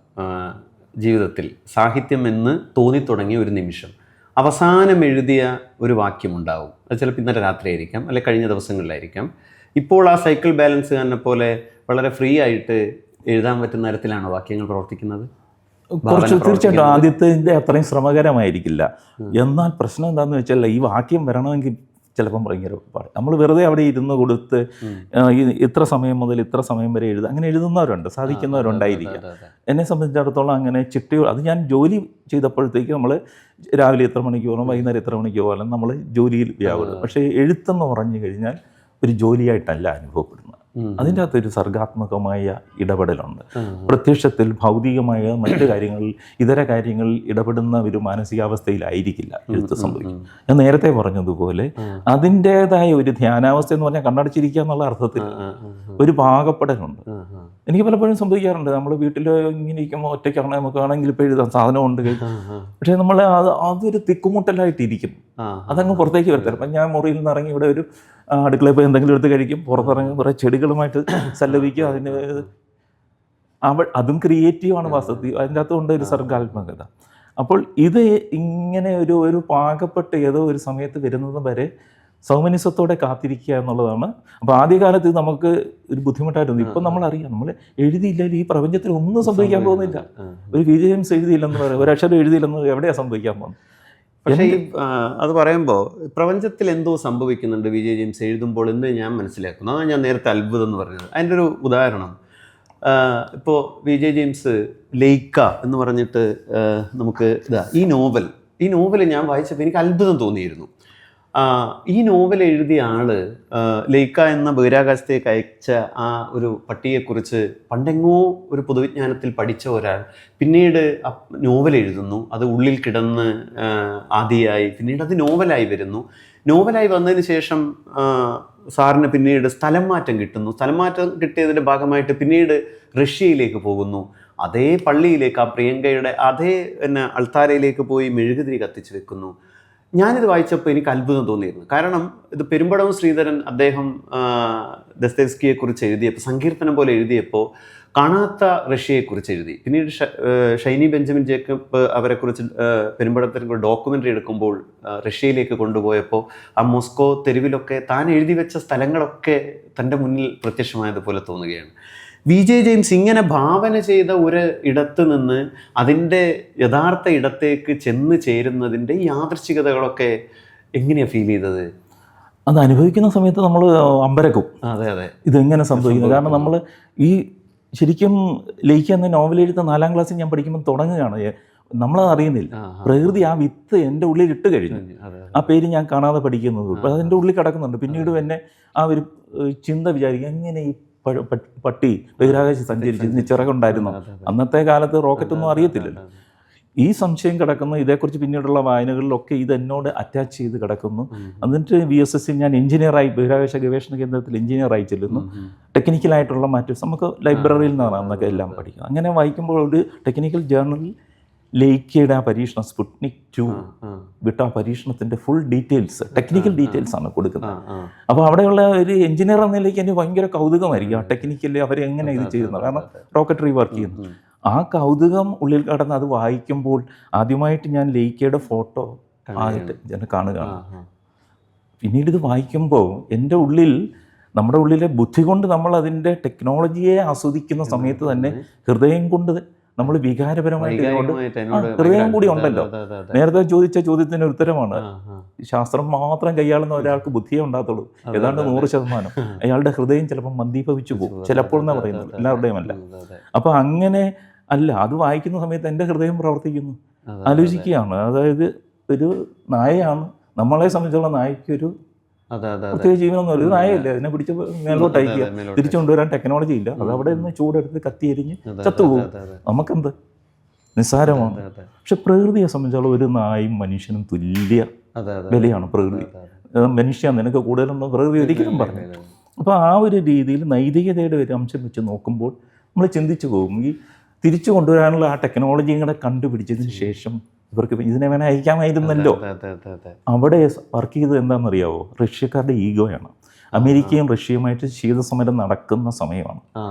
ജീവിതത്തിൽ. സാഹിത്യം എന്ന് തോന്നിത്തുടങ്ങിയ ഒരു നിമിഷം അവസാനം എഴുതിയ ഒരു വാക്യമുണ്ടാവും. അത് ചിലപ്പോൾ ഇന്നലെ രാത്രി ആയിരിക്കാം, അല്ലെങ്കിൽ കഴിഞ്ഞ ദിവസങ്ങളിലായിരിക്കാം. ഇപ്പോൾ ആ സൈക്കിൾ ബാലൻസുകാരനെ പോലെ വളരെ ഫ്രീ ആയിട്ട് എഴുതാൻ പറ്റുന്ന തരത്തിലാണ് വാക്യങ്ങൾ പ്രവർത്തിക്കുന്നത്. കുറച്ച് തീർച്ചയായിട്ടും ആദ്യത്തിൻ്റെ അത്രയും ശ്രമകരമായിരിക്കില്ല. എന്നാൽ പ്രശ്നം എന്താണെന്ന് വെച്ചാൽ ഈ വാക്യം വരണമെങ്കിൽ ചിലപ്പം ഭയങ്കര പാട്. നമ്മൾ വെറുതെ അവിടെ ഇരുന്ന് കൊടുത്ത് ഇത്ര സമയം മുതൽ ഇത്ര സമയം വരെ എഴുതുക, അങ്ങനെ എഴുതുന്നവരുണ്ട്, സാധിക്കുന്നവരുണ്ടായിരിക്കാം. എന്നെ സംബന്ധിച്ചിടത്തോളം അങ്ങനെ ചിട്ടയോ അത് ഞാൻ ജോലി ചെയ്തപ്പോഴത്തേക്ക് നമ്മൾ രാവിലെ എത്ര മണിക്ക് പോകണം, വൈകുന്നേരം എത്ര മണിക്ക് പോകണം, നമ്മൾ ജോലിയിൽ വ്യാപൃതം. പക്ഷേ എഴുത്തെന്ന് പറഞ്ഞു കഴിഞ്ഞാൽ ഒരു ജോലിയായിട്ടല്ല അനുഭവപ്പെടുന്നത്. അതിൻ്റെ അകത്തൊരു സർഗാത്മകമായ ഇടപെടലുണ്ട്. പ്രത്യക്ഷത്തിൽ ഭൗതികമായ മറ്റു കാര്യങ്ങളിൽ ഇതര കാര്യങ്ങളിൽ ഇടപെടുന്ന ഒരു മാനസികാവസ്ഥയിലായിരിക്കില്ല എഴുത്ത് സംഭവിക്കും. ഞാൻ നേരത്തെ പറഞ്ഞതുപോലെ അതിൻ്റേതായ ഒരു ധ്യാനാവസ്ഥ എന്ന് പറഞ്ഞാൽ കണ്ണടച്ചിരിക്കുക എന്നുള്ള അർത്ഥത്തിൽ ഒരു പാകപ്പെടലുണ്ട്. എനിക്ക് പലപ്പോഴും സംഭവിക്കാറുണ്ട്. നമ്മൾ വീട്ടിൽ ഇങ്ങനെ ഇരിക്കുമ്പോൾ ഒറ്റയ്ക്കാണെങ്കിൽ നമുക്കാണെങ്കിൽ ഇപ്പോൾ എഴുതാൻ സാധനമുണ്ട്, പക്ഷേ നമ്മൾ അതൊരു തിക്കുമുട്ടലായിട്ടിരിക്കും. അതങ്ങ് പുറത്തേക്ക് വരത്തില്ല. അപ്പം ഞാൻ മുറിയിൽ നിന്ന് ഇറങ്ങി ഇവിടെ ഒരു അടുക്കളയിൽ പോയി എന്തെങ്കിലും എടുത്ത് കഴിക്കും, പുറത്തിറങ്ങി കുറേ ചെടികളുമായിട്ട് സല്ലപിക്കും. അതിന് അതും ക്രിയേറ്റീവാണ് വാസ്തവത്തിൽ. അതിൻ്റെ അകത്തുകൊണ്ട് ഒരു സർഗാത്മകത. അപ്പോൾ ഇത് ഇങ്ങനെ ഒരു പാകപ്പെട്ട് ഏതോ ഒരു സമയത്ത് വരുന്നത് വരെ സൗമനസ്യത്തോടെ കാത്തിരിക്കുക എന്നുള്ളതാണ്. അപ്പോൾ ആദ്യകാലത്ത് നമുക്ക് ഒരു ബുദ്ധിമുട്ടായിരുന്നു. ഇപ്പം നമ്മളറിയാം, നമ്മൾ എഴുതിയില്ലെങ്കിൽ ഈ പ്രപഞ്ചത്തിൽ ഒന്നും സംഭവിക്കാൻ പോകുന്നില്ല. ഒരു വി ജെ ജെയിംസ് എഴുതിയില്ലെന്ന് പറയാം, ഒരു അക്ഷരം എഴുതിയില്ലെന്ന് എവിടെയാണ് സംഭവിക്കാൻ പോകുന്നത്? പക്ഷേ അത് പറയുമ്പോൾ പ്രപഞ്ചത്തിൽ എന്തോ സംഭവിക്കുന്നുണ്ട് വി ജെ ജെയിംസ് എഴുതുമ്പോൾ എന്ന് ഞാൻ മനസ്സിലാക്കുന്നു. അതാണ് ഞാൻ നേരത്തെ അത്ഭുതം എന്ന് പറഞ്ഞത്. അതിൻ്റെ ഒരു ഉദാഹരണം, ഇപ്പോൾ വി ജെ ജെയിംസ് ലെയ്ക്ക എന്ന് പറഞ്ഞിട്ട് നമുക്ക് ഈ നോവൽ ഞാൻ വായിച്ചപ്പോൾ എനിക്ക് അത്ഭുതം തോന്നിയിരുന്നു. ഈ നോവൽ എഴുതിയ ആള് ലെയ്ക്ക എന്ന ബഹിരാകാശത്തേക്ക് അയച്ച ആ ഒരു പട്ടിയെക്കുറിച്ച് പണ്ടെങ്ങോ ഒരു പൊതുവിജ്ഞാനത്തിൽ പഠിച്ച ഒരാൾ പിന്നീട് നോവൽ എഴുതുന്നു. അത് ഉള്ളിൽ കിടന്ന് ആദിയായി പിന്നീട് അത് നോവലായി വരുന്നു. നോവലായി വന്നതിന് ശേഷം സാറിന് പിന്നീട് സ്ഥലം മാറ്റം കിട്ടുന്നു. സ്ഥലം മാറ്റം കിട്ടിയതിൻ്റെ ഭാഗമായിട്ട് പിന്നീട് റഷ്യയിലേക്ക് പോകുന്നു. അതേ പള്ളിയിലേക്ക്, ആ പ്രിയങ്കയുടെ അതേ അൾത്താരയിലേക്ക് പോയി മെഴുകുതിരി കത്തിച്ച് വെക്കുന്നു. ഞാനിത് വായിച്ചപ്പോൾ എനിക്ക് അത്ഭുതം തോന്നിയിരുന്നു. കാരണം ഇത് പെരുമ്പടവം ശ്രീധരൻ അദ്ദേഹം ദസ്തേവ്സ്കിയെക്കുറിച്ച് എഴുതിയപ്പോൾ, സങ്കീർത്തനം പോലെ എഴുതിയപ്പോൾ കാണാത്ത റഷ്യയെക്കുറിച്ച് എഴുതി. പിന്നീട് ഷൈനി ബെഞ്ചമിൻ ജേക്കബ് അവരെക്കുറിച്ച് പെരുമ്പടവത്തിന് ഡോക്യുമെൻ്ററി എടുക്കുമ്പോൾ റഷ്യയിലേക്ക് കൊണ്ടുപോയപ്പോൾ ആ മോസ്കോ തെരുവിലൊക്കെ താൻ എഴുതി വെച്ച സ്ഥലങ്ങളൊക്കെ തൻ്റെ മുന്നിൽ പ്രത്യക്ഷമായതുപോലെ തോന്നുകയാണ്. വി ജെ ജെയിംസ് ഇങ്ങനെ ഭാവന ചെയ്ത ഒരു ഇടത്ത് നിന്ന് അതിൻ്റെ യഥാർത്ഥ ഇടത്തേക്ക് ചെന്ന് ചേരുന്നതിൻ്റെ യാദൃശ്ചികതകളൊക്കെ എങ്ങനെയാണ് ഫീൽ ചെയ്തത്? അത് അനുഭവിക്കുന്ന സമയത്ത് നമ്മൾ അമ്പരക്കും. അതെ ഇതെങ്ങനെ സംഭവിക്കുന്നത്? കാരണം നമ്മൾ ഈ ശരിക്കും ലെയ്ക്ക എന്ന നോവൽ എഴുത്ത 4ാം ക്ലാസ്സിൽ ഞാൻ പഠിക്കുമ്പോൾ തുടങ്ങുകയാണ്. നമ്മളത് അറിയുന്നില്ല. പ്രകൃതി ആ വിത്ത് എൻ്റെ ഉള്ളിൽ ഇട്ട് കഴിഞ്ഞു. ആ പേര് ഞാൻ കാണാതെ പഠിക്കുന്നത് അപ്പോൾ അതിൻ്റെ ഉള്ളിൽ കിടക്കുന്നുണ്ട്. പിന്നീട് എന്നെ ആ ഒരു ചിന്ത വിചാരിക്കും, എങ്ങനെ ഈ പട്ടി ബഹിരാകാശം സഞ്ചരിച്ച് ചിറകുണ്ടായിരുന്നു. അന്നത്തെ കാലത്ത് റോക്കറ്റൊന്നും അറിയത്തില്ലല്ലോ. ഈ സംശയം കിടക്കുന്നു. ഇതേക്കുറിച്ച് പിന്നീടുള്ള വായനകളിലൊക്കെ ഇത് എന്നോട് അറ്റാച്ച് ചെയ്ത് കിടക്കുന്നു. എന്നിട്ട് VSS ഞാൻ എഞ്ചിനീയറായി ബഹിരാകാശ ഗവേഷണ കേന്ദ്രത്തിൽ എഞ്ചിനീയറായി ചെല്ലുന്നു. ടെക്നിക്കലായിട്ടുള്ള മാറ്റം നമുക്ക് ലൈബ്രറിയിൽ നിന്നാണ് അന്നൊക്കെ എല്ലാം പഠിക്കുന്നത്. അങ്ങനെ വായിക്കുമ്പോൾ ഒരു ടെക്നിക്കൽ ജേർണലിൽ ലെയ്ക്കയുടെ ആ പരീക്ഷണം സ്പുട്നിക് 2 വിട്ട ആ പരീക്ഷണത്തിൻ്റെ ഫുൾ ഡീറ്റെയിൽസ്, ടെക്നിക്കൽ ഡീറ്റെയിൽസ് ആണ് കൊടുക്കുന്നത്. അപ്പോൾ അവിടെയുള്ള ഒരു എഞ്ചിനീയർ എന്ന നിലയ്ക്ക് എനിക്ക് ഭയങ്കര കൗതുകമായിരിക്കും ആ ടെക്നിക്കലി അവർ എങ്ങനെ ഇത് ചെയ്യുന്നത്. കാരണം റോക്കറ്ററി വർക്ക് ചെയ്യുന്നു. ആ കൗതുകം ഉള്ളിൽ കടന്ന് അത് വായിക്കുമ്പോൾ ആദ്യമായിട്ട് ഞാൻ ലെയ്ക്കയുടെ ഫോട്ടോ ആയിട്ട് ഞാൻ കാണുകയാണ്. പിന്നീട് ഇത് വായിക്കുമ്പോൾ എൻ്റെ ഉള്ളിൽ നമ്മുടെ ഉള്ളിലെ ബുദ്ധി കൊണ്ട് നമ്മൾ അതിൻ്റെ ടെക്നോളജിയെ ആസ്വദിക്കുന്ന സമയത്ത് തന്നെ ഹൃദയം കൊണ്ട് നമ്മൾ വികാരപരമായിട്ട് ഇതിനോട് ഹൃദയം കൂടി ഉണ്ടല്ലോ. നേരത്തെ ചോദിച്ച ചോദ്യത്തിന് ഉത്തരമാണ്. ശാസ്ത്രം മാത്രം കൈയാളുന്ന ഒരാൾക്ക് ബുദ്ധിയേ ഉണ്ടാകത്തുള്ളൂ, ഏതാണ്ട് 100%. അയാളുടെ ഹൃദയം ചിലപ്പോൾ മന്ദീഭവിച്ചു പോകും, ചിലപ്പോൾ എന്നാ പറയുന്നത്, എല്ലാവരുടെയും അല്ല. അപ്പോൾ അങ്ങനെ അല്ല, അത് വായിക്കുന്ന സമയത്ത് എൻ്റെ ഹൃദയം പ്രവർത്തിക്കുന്നു. ആലോചിക്കുകയാണ്, അതായത് ഒരു നായയാണ്, നമ്മളെ സംബന്ധിച്ചുള്ള നായയ്ക്കൊരു പ്രത്യേക ജീവനൊന്നും ഒരു നായയല്ലേ, അതിനെ പിടിച്ച് മേലോട്ട് അയക്കുക, തിരിച്ചു കൊണ്ടുവരാൻ ടെക്നോളജി ഇല്ല. അത് അവിടെ നിന്ന് ചൂടെടുത്ത് കത്തിയെരിഞ്ഞ് ചത്തുപോകും. നമുക്കെന്ത് നിസ്സാരമാണ്. പക്ഷെ പ്രകൃതിയെ സംബന്ധിച്ചുള്ള ഒരു നായും മനുഷ്യനും തുല്യ വിലയാണ് പ്രകൃതി. മനുഷ്യ നിനക്ക് കൂടുതലുണ്ടോ പ്രകൃതി ഒരിക്കലും പറഞ്ഞു. അപ്പോൾ ആ ഒരു രീതിയിൽ നൈതികതയുടെ ഒരു അംശം വെച്ച് നോക്കുമ്പോൾ നമ്മൾ ചിന്തിച്ചു പോകും, ഈ തിരിച്ചു കൊണ്ടുവരാനുള്ള ആ ടെക്നോളജിയും കൂടെ കണ്ടുപിടിച്ചതിന് ശേഷം ഇവർക്ക് ഇതിനെ വേണേൽ അയക്കാമായിരുന്നല്ലോ. അവിടെ വർക്ക് ചെയ്തത് എന്താണെന്നറിയാവോ? റഷ്യക്കാരുടെ ഈഗോയാണ്. അമേരിക്കയും റഷ്യയുമായിട്ട് ശീതസമരം നടക്കുന്ന സമയമാണ്.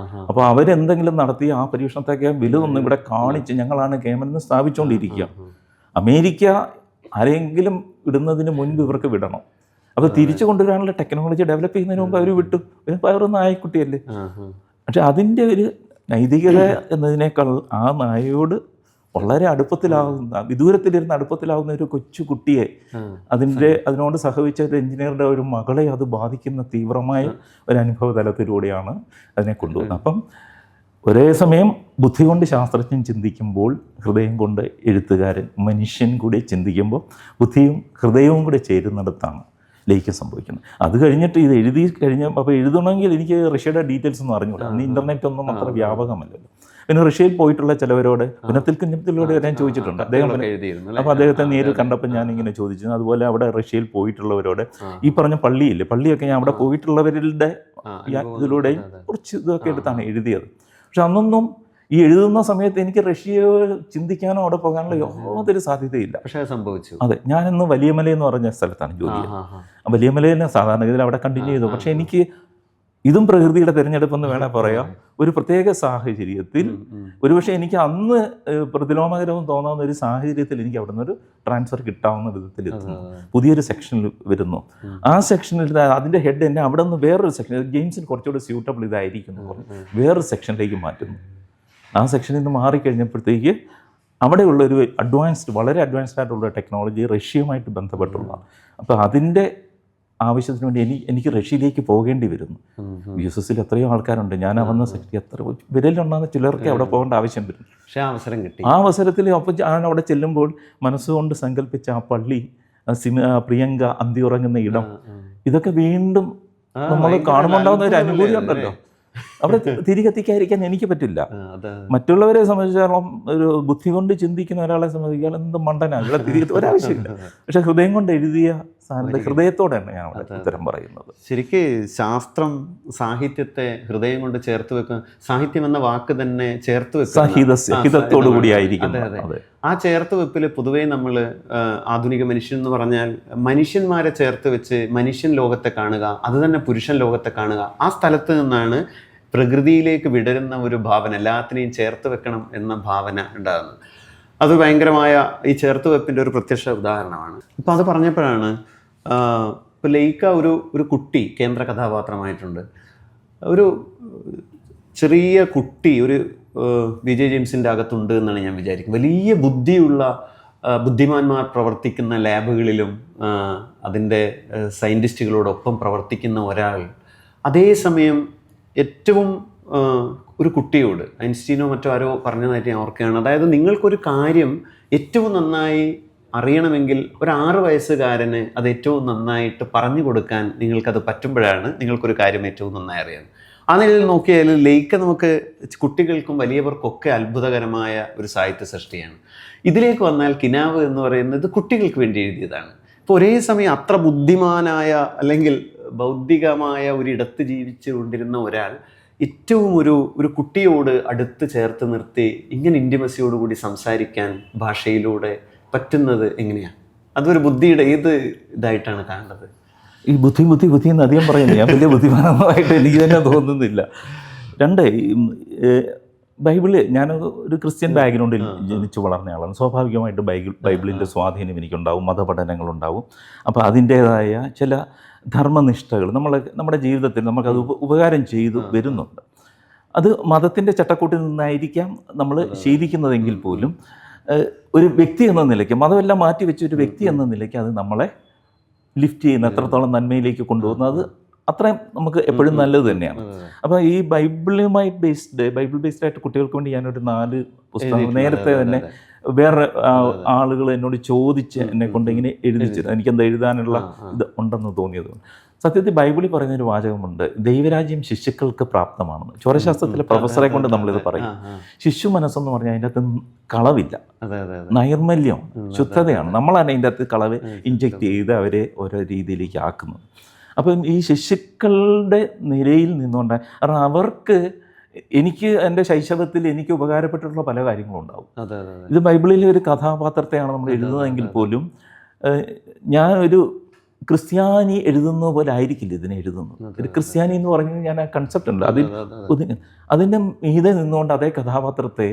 അപ്പോൾ അവരെന്തെങ്കിലും നടത്തി ആ പരീക്ഷണത്തൊക്കെ വലുതൊന്നും ഇവിടെ കാണിച്ച് ഞങ്ങളാണ് കേമനെന്ന് സ്ഥാപിച്ചുകൊണ്ടിരിക്കുക. അമേരിക്ക ആരെങ്കിലും ഇടുന്നതിന് മുൻപ് ഇവർക്ക് വിടണം. അപ്പോൾ തിരിച്ചു കൊണ്ടുവരാനുള്ള ടെക്നോളജി ഡെവലപ്പ് ചെയ്യുന്നതിന് മുമ്പ് അവർ വിട്ടു. അവർ നായക്കുട്ടിയല്ലേ. പക്ഷെ അതിൻ്റെ ഒരു നൈതികത എന്നതിനേക്കാൾ ആ നായയോട് വളരെ അടുപ്പത്തിലാവുന്ന, വിദൂരത്തിലിരുന്ന് അടുപ്പത്തിലാവുന്ന ഒരു കൊച്ചു കുട്ടിയെ, അതിനോട് സഹവിച്ച ഒരു എഞ്ചിനീയറുടെ ഒരു മകളെ അത് ബാധിക്കുന്ന തീവ്രമായ ഒരു അനുഭവ തലത്തിലൂടെയാണ് അതിനെ കൊണ്ടുവന്നത്. അപ്പം ഒരേ സമയം ബുദ്ധി കൊണ്ട് ശാസ്ത്രജ്ഞൻ ചിന്തിക്കുമ്പോൾ ഹൃദയം കൊണ്ട് എഴുത്തുകാരൻ, മനുഷ്യൻ കൂടി ചിന്തിക്കുമ്പോൾ ബുദ്ധിയും ഹൃദയവും കൂടി ചേരുന്നിടത്താണ് ലയിക്കം സംഭവിക്കുന്നത്. അത് കഴിഞ്ഞിട്ട് ഇത് എഴുതി അപ്പോൾ എഴുതണമെങ്കിൽ എനിക്ക് റഷ്യയുടെ ഡീറ്റെയിൽസ് ഒന്നും അറിഞ്ഞൂടാ. അന്ന് ഇൻ്റർനെറ്റ് ഒന്നും അത്ര വ്യാപകമല്ലല്ലോ. പിന്നെ റഷ്യയിൽ പോയിട്ടുള്ള ചിലവരോട് പുനത്തിൽ കുഞ്ഞത്തിലൂടെ ഞാൻ ചോദിച്ചിട്ടുണ്ട്. അപ്പോൾ അദ്ദേഹത്തെ നേരിൽ കണ്ടപ്പോൾ ഞാനിങ്ങനെ ചോദിച്ചു. അതുപോലെ അവിടെ റഷ്യയിൽ പോയിട്ടുള്ളവരോട് ഈ പറഞ്ഞ പള്ളിയില്ലേ, പള്ളിയൊക്കെ ഞാൻ അവിടെ പോയിട്ടുള്ളവരുടെ ഇതിലൂടെയും കുറച്ച് ഇതൊക്കെ എടുത്താണ് എഴുതിയത്. പക്ഷെ അന്നൊന്നും ഈ എഴുതുന്ന സമയത്ത് എനിക്ക് റഷ്യയെ ചിന്തിക്കാനോ അവിടെ പോകാനുള്ള യാതൊരു സാധ്യതയില്ല. പക്ഷേ സംഭവിച്ചു. അതെ, ഞാനിന്ന് വലിയമല എന്ന് പറഞ്ഞ സ്ഥലത്താണ് ജോലി ചെയ്യുന്നത്. വലിയമലയിലെ സാധാരണഗതിയിൽ അവിടെ കണ്ടിന്യൂ ചെയ്തു. പക്ഷെ എനിക്ക് ഇതും പ്രകൃതിയുടെ തിരഞ്ഞെടുപ്പെന്ന് വേണേൽ പറയാം. ഒരു പ്രത്യേക സാഹചര്യത്തിൽ, ഒരുപക്ഷെ എനിക്ക് അന്ന് പ്രതിലോമകരവും തോന്നാവുന്ന ഒരു സാഹചര്യത്തിൽ എനിക്ക് അവിടെ നിന്നൊരു ട്രാൻസ്ഫർ കിട്ടാവുന്ന വിധത്തിൽ എത്തുന്നു. പുതിയൊരു സെക്ഷനിൽ വരുന്നു. ആ സെക്ഷനിൽ അതിൻ്റെ ഹെഡ് എന്നെ അവിടെ നിന്ന് വേറൊരു സെക്ഷൻ, ജെയിംസിന് കുറച്ചുകൂടി സ്യൂട്ടബിൾ ഇതായിരിക്കുന്നു, വേറൊരു സെക്ഷനിലേക്ക് മാറ്റുന്നു. ആ സെക്ഷനിൽ നിന്ന് മാറിക്കഴിഞ്ഞപ്പോഴത്തേക്ക് അവിടെയുള്ളൊരു വളരെ അഡ്വാൻസ്ഡ് ആയിട്ടുള്ള ടെക്നോളജി റഷ്യയുമായിട്ട് ബന്ധപ്പെട്ടുള്ളതാണ്. അപ്പോൾ അതിൻ്റെ ആവശ്യത്തിന് വേണ്ടി എനിക്ക് റഷ്യയിലേക്ക് പോകേണ്ടി വരുന്നു. USSൽ എത്രയോ ആൾക്കാരുണ്ട്. ഞാൻ വന്ന സെക്ടറി എത്ര വിരലുണ്ടാകുന്ന ചിലർക്ക് അവിടെ പോകേണ്ട ആവശ്യം വരും. പക്ഷേ അവസരം കിട്ടി. ആ അവസരത്തിൽ അപ്പോൾ ഞാൻ അവിടെ ചെല്ലുമ്പോൾ മനസ്സുകൊണ്ട് സങ്കല്പിച്ച ആ പള്ളി, പ്രിയങ്ക അന്തി ഉറങ്ങുന്ന ഇടം, ഇതൊക്കെ വീണ്ടും നമ്മൾ കാണുമ്പോണ്ടാകുന്ന ഒരു അനുഭൂതി ഉണ്ടല്ലോ. അവിടെ തിരികെത്തിക്കാതിരിക്കാൻ എനിക്ക് പറ്റില്ല. മറ്റുള്ളവരെ സംബന്ധിച്ചാലും ഒരു ബുദ്ധി കൊണ്ട് ചിന്തിക്കുന്ന ഒരാളെ സംബന്ധിക്കാൻ എന്ത് മണ്ടനാണ്, ഇവിടെ തിരികെ ഒരാവശ്യമില്ല. പക്ഷെ ഹൃദയം കൊണ്ട് എഴുതിയ ഹൃദയത്തോടെയാണ് ഞാൻ അവിടെ ഉത്തരം പറയുന്നത്. ശരിക്ക് ശാസ്ത്രം സാഹിത്യത്തെ ഹൃദയം കൊണ്ട് ചേർത്ത് വെക്കുന്ന, സാഹിത്യം എന്ന വാക്ക് തന്നെ ചേർത്ത് വെക്കുന്ന ഹിതത്തോടു കൂടിയായിരിക്കും. ആ ചേർത്ത് വെപ്പിൽ പൊതുവേ നമ്മൾ ആധുനിക മനുഷ്യൻ എന്ന് പറഞ്ഞാൽ മനുഷ്യന്മാരെ ചേർത്ത് വെച്ച് മനുഷ്യൻ ലോകത്തെ കാണുക, അത് തന്നെ പുരുഷൻ ലോകത്തെ കാണുക. ആ സ്ഥലത്ത് നിന്നാണ് പ്രകൃതിയിലേക്ക് വിടരുന്ന ഒരു ഭാവന, എല്ലാത്തിനെയും ചേർത്ത് വെക്കണം എന്ന ഭാവന ഉണ്ടാകുന്നത്. അത് ഭയങ്കരമായ ഈ ചേർത്ത് വെപ്പിൻ്റെ ഒരു പ്രത്യക്ഷ ഉദാഹരണമാണ്. അപ്പോൾ അത് പറഞ്ഞപ്പോഴാണ് ഇപ്പോൾ ലൈക്ക ഒരു കുട്ടി കേന്ദ്ര കഥാപാത്രമായിട്ടുണ്ട്. ഒരു ചെറിയ കുട്ടി ഒരു വിജയ് ജെയിംസിൻ്റെ അകത്തുണ്ട് എന്നാണ് ഞാൻ വിചാരിക്കുന്നത്. വലിയ ബുദ്ധിമാന്മാർ പ്രവർത്തിക്കുന്ന ലാബുകളിലും അതിൻ്റെ സയൻറ്റിസ്റ്റുകളോടൊപ്പം പ്രവർത്തിക്കുന്ന ഒരാൾ, അതേസമയം ഏറ്റവും ഒരു കുട്ടിയോട്, ഐൻസ്റ്റീനോ മറ്റോ ആരോ പറഞ്ഞതായിട്ട് ഞാൻ ഓർക്കുകയാണ്, അതായത് നിങ്ങൾക്കൊരു കാര്യം ഏറ്റവും നന്നായി അറിയണമെങ്കിൽ ഒരു 6 വയസ്സുകാരന് അത് ഏറ്റവും നന്നായിട്ട് പറഞ്ഞു കൊടുക്കാൻ നിങ്ങൾക്കത് പറ്റുമ്പോഴാണ് നിങ്ങൾക്കൊരു കാര്യം ഏറ്റവും നന്നായി അറിയുന്നത്. ആ നിലയിൽ നോക്കിയാൽ ലൈക്ക നമുക്ക് കുട്ടികൾക്കും വലിയവർക്കൊക്കെ അത്ഭുതകരമായ ഒരു സാഹിത്യ സൃഷ്ടിയാണ്. ഇതിലേക്ക് വന്നാൽ കിനാവ് എന്ന് പറയുന്നത് കുട്ടികൾക്ക് വേണ്ടി എഴുതിയതാണ്. ഇപ്പോൾ ഒരേ സമയം അത്ര ബുദ്ധിമാനായ അല്ലെങ്കിൽ ബൗദ്ധികമായ ഒരിടത്ത് ജീവിച്ചു കൊണ്ടിരുന്ന ഒരാൾ ഏറ്റവും ഒരു കുട്ടിയോട് അടുത്ത് ചേർത്ത് നിർത്തി ഇങ്ങനെ ഇൻറ്റിമസിയോടുകൂടി സംസാരിക്കാൻ ഭാഷയിലൂടെ പറ്റുന്നത് എങ്ങനെയാണ്? അതൊരു ബുദ്ധിയുടെ ഏത് ഇതായിട്ടാണ് കാണുന്നത്? ഈ ബുദ്ധി എന്ന് അധികം പറയുന്നത് ഞാൻ വലിയ ബുദ്ധിമാനമായിട്ട് എനിക്ക് തന്നെ തോന്നുന്നില്ല. രണ്ട്, ബൈബിള് ഞാൻ ഒരു ക്രിസ്ത്യൻ ബാക്ക്ഗ്രൗണ്ടിൽ ജനിച്ചു വളർന്നയാളാണ്. സ്വാഭാവികമായിട്ട് ബൈബിളിൻ്റെ സ്വാധീനം എനിക്കുണ്ടാവും, മതപഠനങ്ങളുണ്ടാവും. അപ്പോൾ അതിൻ്റേതായ ചില ധർമ്മനിഷ്ഠകൾ നമ്മുടെ ജീവിതത്തിൽ നമുക്കത് ഉപകാരം ചെയ്തു വരുന്നുണ്ട്. അത് മതത്തിൻ്റെ ചട്ടക്കൂട്ടിൽ നിന്നായിരിക്കാം നമ്മൾ ശീലിക്കുന്നതെങ്കിൽ പോലും ഒരു വ്യക്തി എന്ന നിലയ്ക്ക്, മതമെല്ലാം മാറ്റി വെച്ച ഒരു വ്യക്തി എന്ന നിലയ്ക്ക് അത് നമ്മളെ ലിഫ്റ്റ് ചെയ്യുന്ന, എത്രത്തോളം നന്മയിലേക്ക് കൊണ്ടുപോകുന്നത് അത്രയും നമുക്ക് എപ്പോഴും നല്ലത് തന്നെയാണ്. അപ്പോൾ ഈ ബൈബിൾ ബേസ്ഡ് ആയിട്ട് കുട്ടികൾക്ക് വേണ്ടി ഞാനൊരു 4 പുസ്തകങ്ങൾ നേരത്തെ തന്നെ വേറെ ആളുകൾ എന്നോട് ചോദിച്ച് എന്നെ കൊണ്ട് ഇങ്ങനെ എഴുതിച്ചത്, എനിക്കെന്താ എഴുതാനുള്ള ഇത് ഉണ്ടെന്ന് തോന്നിയത്. സത്യത്തിൽ ബൈബിളിൽ പറയുന്നൊരു വാചകമുണ്ട്, ദൈവരാജ്യം ശിശുക്കൾക്ക് പ്രാപ്തമാണെന്ന്. ചോരശാസ്ത്രത്തിലെ പ്രൊഫസറെ കൊണ്ട് നമ്മളിത് പറയും. ശിശു മനസ്സെന്ന് പറഞ്ഞാൽ അതിൻ്റെ അകത്ത് കളവില്ല, നൈർമല്യം, ശുദ്ധതയാണ്. നമ്മളാണ് അതിൻ്റെ അകത്ത് കളവ് ഇൻജെക്റ്റ് ചെയ്ത് അവരെ ഓരോ രീതിയിലേക്ക് ആക്കുന്നത്. അപ്പം ഈ ശിശുക്കളുടെ നിരയിൽ നിന്നുകൊണ്ട്, കാരണം അവർക്ക് എനിക്ക് എൻ്റെ ശൈശവത്തിൽ എനിക്ക് ഉപകാരപ്പെട്ടിട്ടുള്ള പല കാര്യങ്ങളും ഉണ്ടാവും. ഇത് ബൈബിളിലെ ഒരു കഥാപാത്രത്തെയാണ് നമ്മൾ എഴുതുന്നതെങ്കിൽ പോലും ഞാൻ ഒരു ക്രിസ്ത്യാനി എഴുതുന്ന പോലെ ആയിരിക്കില്ല ഇതിനെ എഴുതുന്നത്. ഒരു ക്രിസ്ത്യാനി എന്ന് പറഞ്ഞാൽ ഞാൻ ആ കൺസെപ്റ്റ് ഉണ്ട് അതിൻ്റെ മീതെ നിന്നുകൊണ്ട് അതേ കഥാപാത്രത്തെ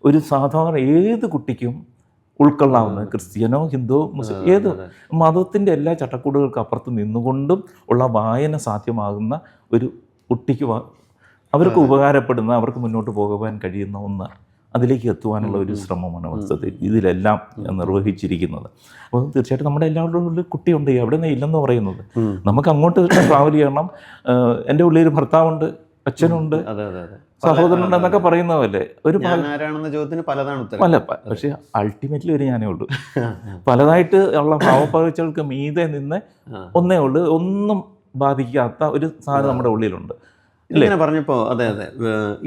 ഒരു സാധാരണ ഏത് കുട്ടിക്കും ഉൾക്കൊള്ളാവുന്ന, ക്രിസ്ത്യനോ ഹിന്ദുവോ മുസ്ലിം ഏത് മതത്തിൻ്റെ എല്ലാ ചട്ടക്കൂടുകൾക്ക് അപ്പുറത്ത് നിന്നുകൊണ്ടും ഉള്ള വായന സാധ്യമാകുന്ന ഒരു കുട്ടിക്ക് അവർക്ക് ഉപകാരപ്പെടുന്ന, അവർക്ക് മുന്നോട്ട് പോകാൻ കഴിയുന്ന ഒന്ന് അതിലേക്ക് എത്തുവാനുള്ള ഒരു ശ്രമമാണ് വസ്തുതയിൽ ഇതിലെല്ലാം നിർവഹിച്ചിരിക്കുന്നത്. അപ്പോൾ തീർച്ചയായിട്ടും നമ്മുടെ എല്ലാവരുടെ ഉള്ളിൽ കുട്ടിയുണ്ട്, എവിടെ നിന്ന് ഇല്ലെന്ന് പറയുന്നത്. നമുക്ക് അങ്ങോട്ട് ട്രാവൽ ചെയ്യണം. എൻ്റെ ഉള്ളിൽ ഒരു ഭർത്താവുണ്ട്, അച്ഛനുണ്ട്, സഹോദരനുണ്ട് എന്നൊക്കെ പറയുന്നതല്ലേ. ഒരു പല, പക്ഷെ അൾട്ടിമേറ്റ്ലി ഒരു ഞാനേ ഉള്ളൂ. പലതായിട്ട് ഉള്ള ഭാവപ്പകർച്ചകൾക്ക് മീതെ നിന്ന് ഒന്നേ ഉള്ളൂ, ഒന്നും ബാധിക്കാത്ത ഒരു സാധനം നമ്മുടെ ഉള്ളിലുണ്ട്. ഇങ്ങനെ പറഞ്ഞപ്പോൾ അതെ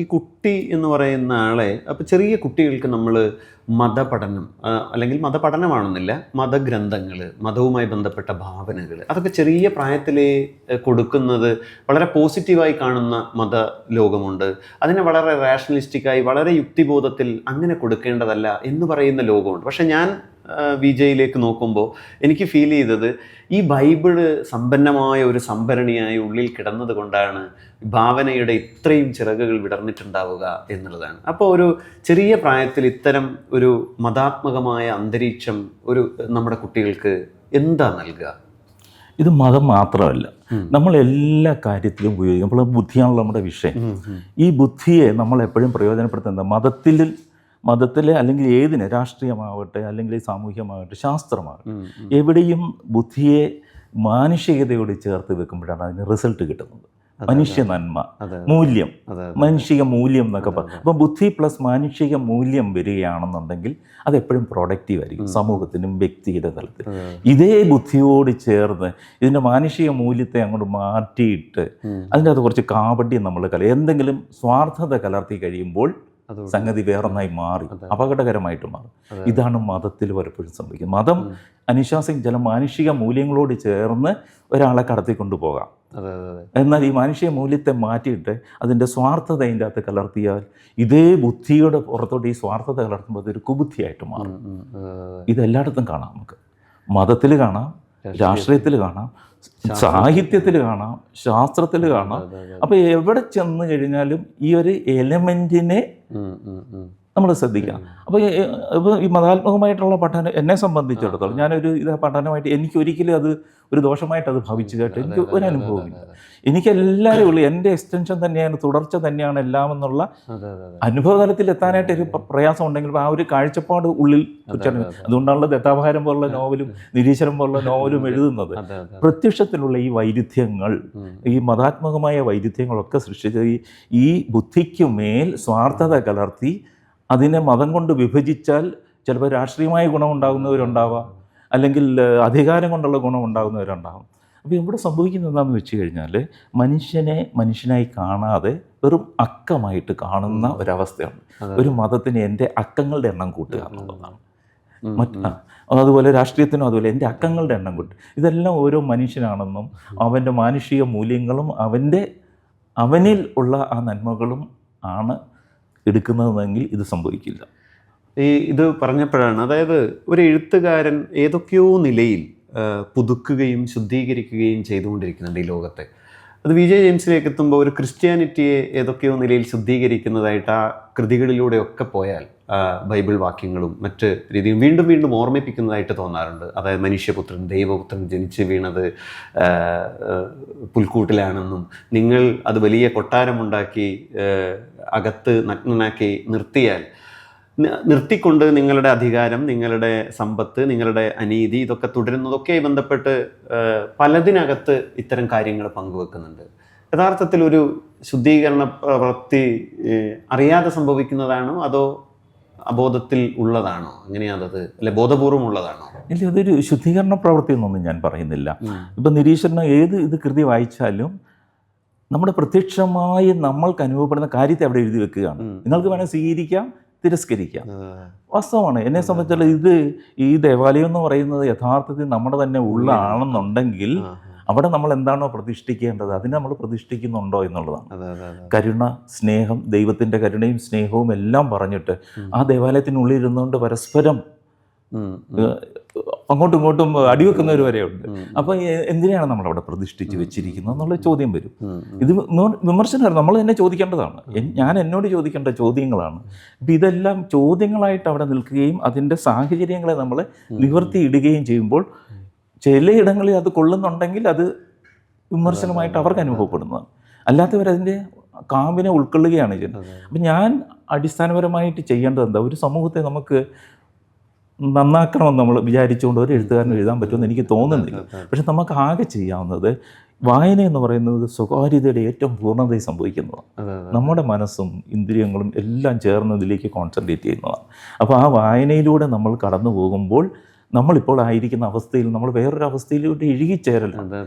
ഈ കുട്ടി എന്ന് പറയുന്ന ആളെ, അപ്പോൾ ചെറിയ കുട്ടികൾക്ക് നമ്മൾ മതപഠനം അല്ലെങ്കിൽ മതപഠനമാണെന്നില്ല, മതഗ്രന്ഥങ്ങൾ, മതവുമായി ബന്ധപ്പെട്ട ഭാവനകൾ, അതൊക്കെ ചെറിയ പ്രായത്തിലേ കൊടുക്കുന്നത് വളരെ പോസിറ്റീവായി കാണുന്ന മത ലോകമുണ്ട്. അതിനെ വളരെ റാഷണലിസ്റ്റിക്കായി, വളരെ യുക്തിബോധത്തിൽ അങ്ങനെ കൊടുക്കേണ്ടതല്ല എന്ന് പറയുന്ന ലോകമുണ്ട്. പക്ഷെ ഞാൻ വിജയിലേക്ക് നോക്കുമ്പോൾ എനിക്ക് ഫീൽ ചെയ്തത് ഈ ബൈബിള് സമ്പന്നമായ ഒരു സംഭരണിയായി ഉള്ളിൽ കിടന്നത് കൊണ്ടാണ് ഭാവനയുടെ ഇത്രയും ചിറകുകൾ വിടർന്നിട്ടുണ്ടാവുക എന്നുള്ളതാണ്. അപ്പോൾ ഒരു ചെറിയ പ്രായത്തിൽ ഇത്തരം ഒരു മതാത്മകമായ അന്തരീക്ഷം ഒരു നമ്മുടെ കുട്ടികൾക്ക് എന്താ നൽകുക? ഇത് മതം മാത്രമല്ല, നമ്മൾ എല്ലാ കാര്യത്തിലും ഉപയോഗിക്കും. അപ്പോൾ ബുദ്ധിയാണല്ലോ നമ്മുടെ വിഷയം. ഈ ബുദ്ധിയെ നമ്മൾ എപ്പോഴും പ്രയോജനപ്പെടുത്തുന്നത് മതത്തിൽ അല്ലെങ്കിൽ ഏതിന്, രാഷ്ട്രീയമാവട്ടെ അല്ലെങ്കിൽ സാമൂഹ്യമാവട്ടെ ശാസ്ത്രമാവട്ടെ, എവിടെയും ബുദ്ധിയെ മാനുഷികതയോട് ചേർത്ത് വെക്കുമ്പോഴാണ് അതിന് റിസൾട്ട് കിട്ടുന്നത്. മനുഷ്യ നന്മ, മൂല്യം, മാനുഷിക മൂല്യം എന്നൊക്കെ പറയും. അപ്പോൾ ബുദ്ധി പ്ലസ് മാനുഷിക മൂല്യം വരികയാണെന്നുണ്ടെങ്കിൽ അതെപ്പോഴും പ്രൊഡക്റ്റീവ് ആയിരിക്കും സമൂഹത്തിനും വ്യക്തിയുടെ തലത്തിൽ. ഇതേ ബുദ്ധിയോട് ചേർന്ന് ഇതിൻ്റെ മാനുഷിക മൂല്യത്തെ അങ്ങോട്ട് മാറ്റിയിട്ട് അതിൻ്റെ അത് കുറച്ച് കാപട്യം നമ്മൾ എന്തെങ്കിലും സ്വാർത്ഥത കലർത്തി കഴിയുമ്പോൾ സംഗതി വേറൊന്നായി മാറി, അപകടകരമായിട്ട് മാറും. ഇതാണ് മതത്തിൽ പലപ്പോഴും സംഭവിക്കുന്നത്. മതം അനുശാസിക്കും ചില മാനുഷിക മൂല്യങ്ങളോട് ചേർന്ന് ഒരാളെ കടത്തിക്കൊണ്ടു പോകാം. എന്നാൽ ഈ മാനുഷിക മൂല്യത്തെ മാറ്റിയിട്ട് അതിൻ്റെ സ്വാർത്ഥത അതിൻ്റെ അകത്ത് കലർത്തിയാൽ ഇതേ ബുദ്ധിയുടെ പുറത്തോട്ട് ഈ സ്വാർത്ഥത കലർത്തുമ്പോൾ അതൊരു കുബുദ്ധിയായിട്ട് മാറും. ഇതെല്ലായിടത്തും കാണാം. നമുക്ക് മതത്തിൽ കാണാം, രാഷ്ട്രീയത്തിൽ കാണാം, സാഹിത്യത്തിൽ കാണാം, ശാസ്ത്രത്തിൽ കാണാം. അപ്പോൾ എവിടെ ചെന്ന് കഴിഞ്ഞാലും ഈ ഒരു എലമെൻറ്റിനെ നമ്മൾ ശ്രദ്ധിക്കണം. അപ്പോൾ ഈ മതാത്മകമായിട്ടുള്ള പഠനം എന്നെ സംബന്ധിച്ചിടത്തോളം ഞാനൊരു പഠനമായിട്ട് എനിക്ക് ഒരിക്കലും അത് ഒരു ദോഷമായിട്ട് അത് ഭവിച്ചു കേട്ടോ എനിക്ക് ഒരു അനുഭവമില്ല. എനിക്ക് എല്ലാവരും ഉള്ളു എൻ്റെ എക്സ്റ്റൻഷൻ തന്നെയാണ്, തുടർച്ച തന്നെയാണ് എല്ലാം എന്നുള്ള അനുഭവ തലത്തിൽ എത്താനായിട്ട് ഒരു പ്രയാസം ഉണ്ടെങ്കിൽ ആ ഒരു കാഴ്ചപ്പാട് ഉള്ളിൽ അതുകൊണ്ടാണല്ലോ ദത്താഭാരം പോലുള്ള നോവലും നിരീശ്വരം പോലുള്ള നോവലും എഴുതുന്നത്. പ്രത്യക്ഷത്തിലുള്ള ഈ വൈരുദ്ധ്യങ്ങൾ, ഈ മതാത്മകമായ വൈരുദ്ധ്യങ്ങളൊക്കെ സൃഷ്ടിച്ച ഈ ബുദ്ധിക്ക് മേൽ സ്വാർത്ഥത കലർത്തി അതിനെ മതം കൊണ്ട് വിഭജിച്ചാൽ ചിലപ്പോൾ രാഷ്ട്രീയമായ ഗുണം ഉണ്ടാകുന്നവരുണ്ടാവാം, അല്ലെങ്കിൽ അധികാരം കൊണ്ടുള്ള ഗുണം ഉണ്ടാകുന്നവരുണ്ടാകും. അപ്പോൾ ഇവിടെ സംഭവിക്കുന്നത് എന്താണെന്ന് വെച്ച് കഴിഞ്ഞാൽ മനുഷ്യനെ മനുഷ്യനായി കാണാതെ വെറും അക്കമായിട്ട് കാണുന്ന ഒരവസ്ഥയാണ്. ഒരു മതത്തിന് എൻ്റെ അക്കങ്ങളുടെ എണ്ണം കൂട്ടുക എന്നുള്ളതാണ്. അതുപോലെ രാഷ്ട്രീയത്തിനും അതുപോലെ എൻ്റെ അക്കങ്ങളുടെ എണ്ണം കൂട്ടുക. ഇതെല്ലാം ഓരോ മനുഷ്യനാണെന്നും അവൻ്റെ മാനുഷിക മൂല്യങ്ങളും അവനിൽ ഉള്ള ആ നന്മകളും ആണ് എടുക്കുന്നതെങ്കിൽ ഇത് സംഭവിക്കില്ല. ഇത് പറഞ്ഞപ്പോഴാണ്, അതായത് ഒരു എഴുത്തുകാരൻ ഏതൊക്കെയോ നിലയിൽ പുതുക്കുകയും ശുദ്ധീകരിക്കുകയും ചെയ്തുകൊണ്ടിരിക്കുന്നുണ്ട് ഈ ലോകത്തെ. അത് വിജയ് ജെയിംസിലേക്ക് എത്തുമ്പോൾ ഒരു ക്രിസ്ത്യാനിറ്റിയെ ഏതൊക്കെയോ നിലയിൽ ശുദ്ധീകരിക്കുന്നതായിട്ട് ആ കൃതികളിലൂടെയൊക്കെ പോയാൽ ബൈബിൾ വാക്യങ്ങളും മറ്റ് രീതിയും വീണ്ടും വീണ്ടും ഓർമ്മിപ്പിക്കുന്നതായിട്ട് തോന്നാറുണ്ട്. അതായത് മനുഷ്യപുത്രൻ ദൈവപുത്രൻ ജനിച്ച് വീണത് പുൽക്കൂട്ടിലാണെന്നും നിങ്ങൾ അത് വലിയ കൊട്ടാരമുണ്ടാക്കി അകത്ത് നഗ്നനാക്കി നിർത്തിക്കൊണ്ട് നിങ്ങളുടെ അധികാരം, നിങ്ങളുടെ സമ്പത്ത്, നിങ്ങളുടെ അനീതി ഇതൊക്കെ തുടരുന്നതൊക്കെ ബന്ധപ്പെട്ട് പലതിനകത്ത് ഇത്തരം കാര്യങ്ങൾ പങ്കുവെക്കുന്നുണ്ട്. യഥാർത്ഥത്തിൽ ഒരു ശുദ്ധീകരണ പ്രവൃത്തി അറിയാതെ സംഭവിക്കുന്നതാണോ അതോ അബോധത്തിൽ ഉള്ളതാണോ? എങ്ങനെയാണത്? അല്ലെ ബോധപൂർവം ഉള്ളതാണോ? ഇല്ല, ഇതൊരു ശുദ്ധീകരണ പ്രവൃത്തി എന്നൊന്നും ഞാൻ പറയുന്നില്ല. ഇപ്പം നിരീശ്വരന് ഏത് ഇത് കൃതി വായിച്ചാലും നമ്മുടെ പ്രത്യക്ഷമായി നമ്മൾക്ക് അനുഭവപ്പെടുന്ന കാര്യത്തെ അവിടെ എഴുതി വെക്കുകയാണ്. നിങ്ങൾക്ക് വേണേൽ സ്വീകരിക്കാം, തിരസ്കരിക്കാം. വാസ്തവമാണ്. എന്നെ സംബന്ധിച്ചുള്ള ഈ ദേവാലയം എന്ന് പറയുന്നത് യഥാർത്ഥത്തിൽ നമ്മുടെ തന്നെ ഉള്ള ആണെന്നുണ്ടെങ്കിൽ അവിടെ നമ്മൾ എന്താണോ പ്രതിഷ്ഠിക്കേണ്ടത് അതിനെ നമ്മൾ പ്രതിഷ്ഠിക്കുന്നുണ്ടോ എന്നുള്ളതാണ്. കരുണ, സ്നേഹം, ദൈവത്തിൻ്റെ കരുണയും സ്നേഹവും എല്ലാം പറഞ്ഞിട്ട് ആ ദേവാലയത്തിനുള്ളിൽ ഇരുന്നുകൊണ്ട് പരസ്പരം അങ്ങോട്ടും ഇങ്ങോട്ടും അടിവെക്കുന്നവർ വരെ ഉണ്ട്. അപ്പോൾ എന്തിനാണ് നമ്മളവിടെ പ്രതിഷ്ഠിച്ച് വെച്ചിരിക്കുന്നത് എന്നുള്ള ചോദ്യം വരും. ഇത് വിമർശനം നമ്മൾ തന്നെ ചോദിക്കേണ്ടതാണ്. ഞാൻ എന്നോട് ചോദിക്കേണ്ട ചോദ്യങ്ങളാണ്. ഇപ്പം ഇതെല്ലാം ചോദ്യങ്ങളായിട്ട് അവിടെ നിൽക്കുകയും അതിൻ്റെ സാഹചര്യങ്ങളെ നമ്മൾ നിവർത്തിയിടുകയും ചെയ്യുമ്പോൾ ചിലയിടങ്ങളിൽ അത് കൊള്ളുന്നുണ്ടെങ്കിൽ അത് വിമർശനമായിട്ട് അവർക്ക് അനുഭവപ്പെടുന്നതാണ്. അല്ലാത്തവരതിൻ്റെ കാമ്പിനെ ഉൾക്കൊള്ളുകയാണ് ചെയ്യുന്നത്. അപ്പം ഞാൻ അടിസ്ഥാനപരമായിട്ട് ചെയ്യേണ്ടത് എന്താ, ഒരു സമൂഹത്തെ നമുക്ക് നന്നാക്കണമെന്ന് നമ്മൾ വിചാരിച്ചുകൊണ്ട് ഒരു എഴുത്തുകാരന് എഴുതാൻ പറ്റുമെന്ന് എനിക്ക് തോന്നുന്നില്ല. പക്ഷെ നമുക്ക് ആകെ ചെയ്യാവുന്നത് വായന എന്ന് പറയുന്നത് സ്വകാര്യതയുടെ ഏറ്റവും പൂർണ്ണതയിൽ സംഭവിക്കുന്നതാണ്. നമ്മുടെ മനസ്സും ഇന്ദ്രിയങ്ങളും എല്ലാം ചേർന്നതിലേക്ക് കോൺസെൻട്രേറ്റ് ചെയ്യുന്നതാണ്. അപ്പോൾ ആ വായനയിലൂടെ നമ്മൾ കടന്നു പോകുമ്പോൾ നമ്മളിപ്പോൾ ആയിരിക്കുന്ന അവസ്ഥയിൽ നമ്മൾ വേറൊരു അവസ്ഥയിലൂടെ ഇഴുകിച്ചേരല്ല.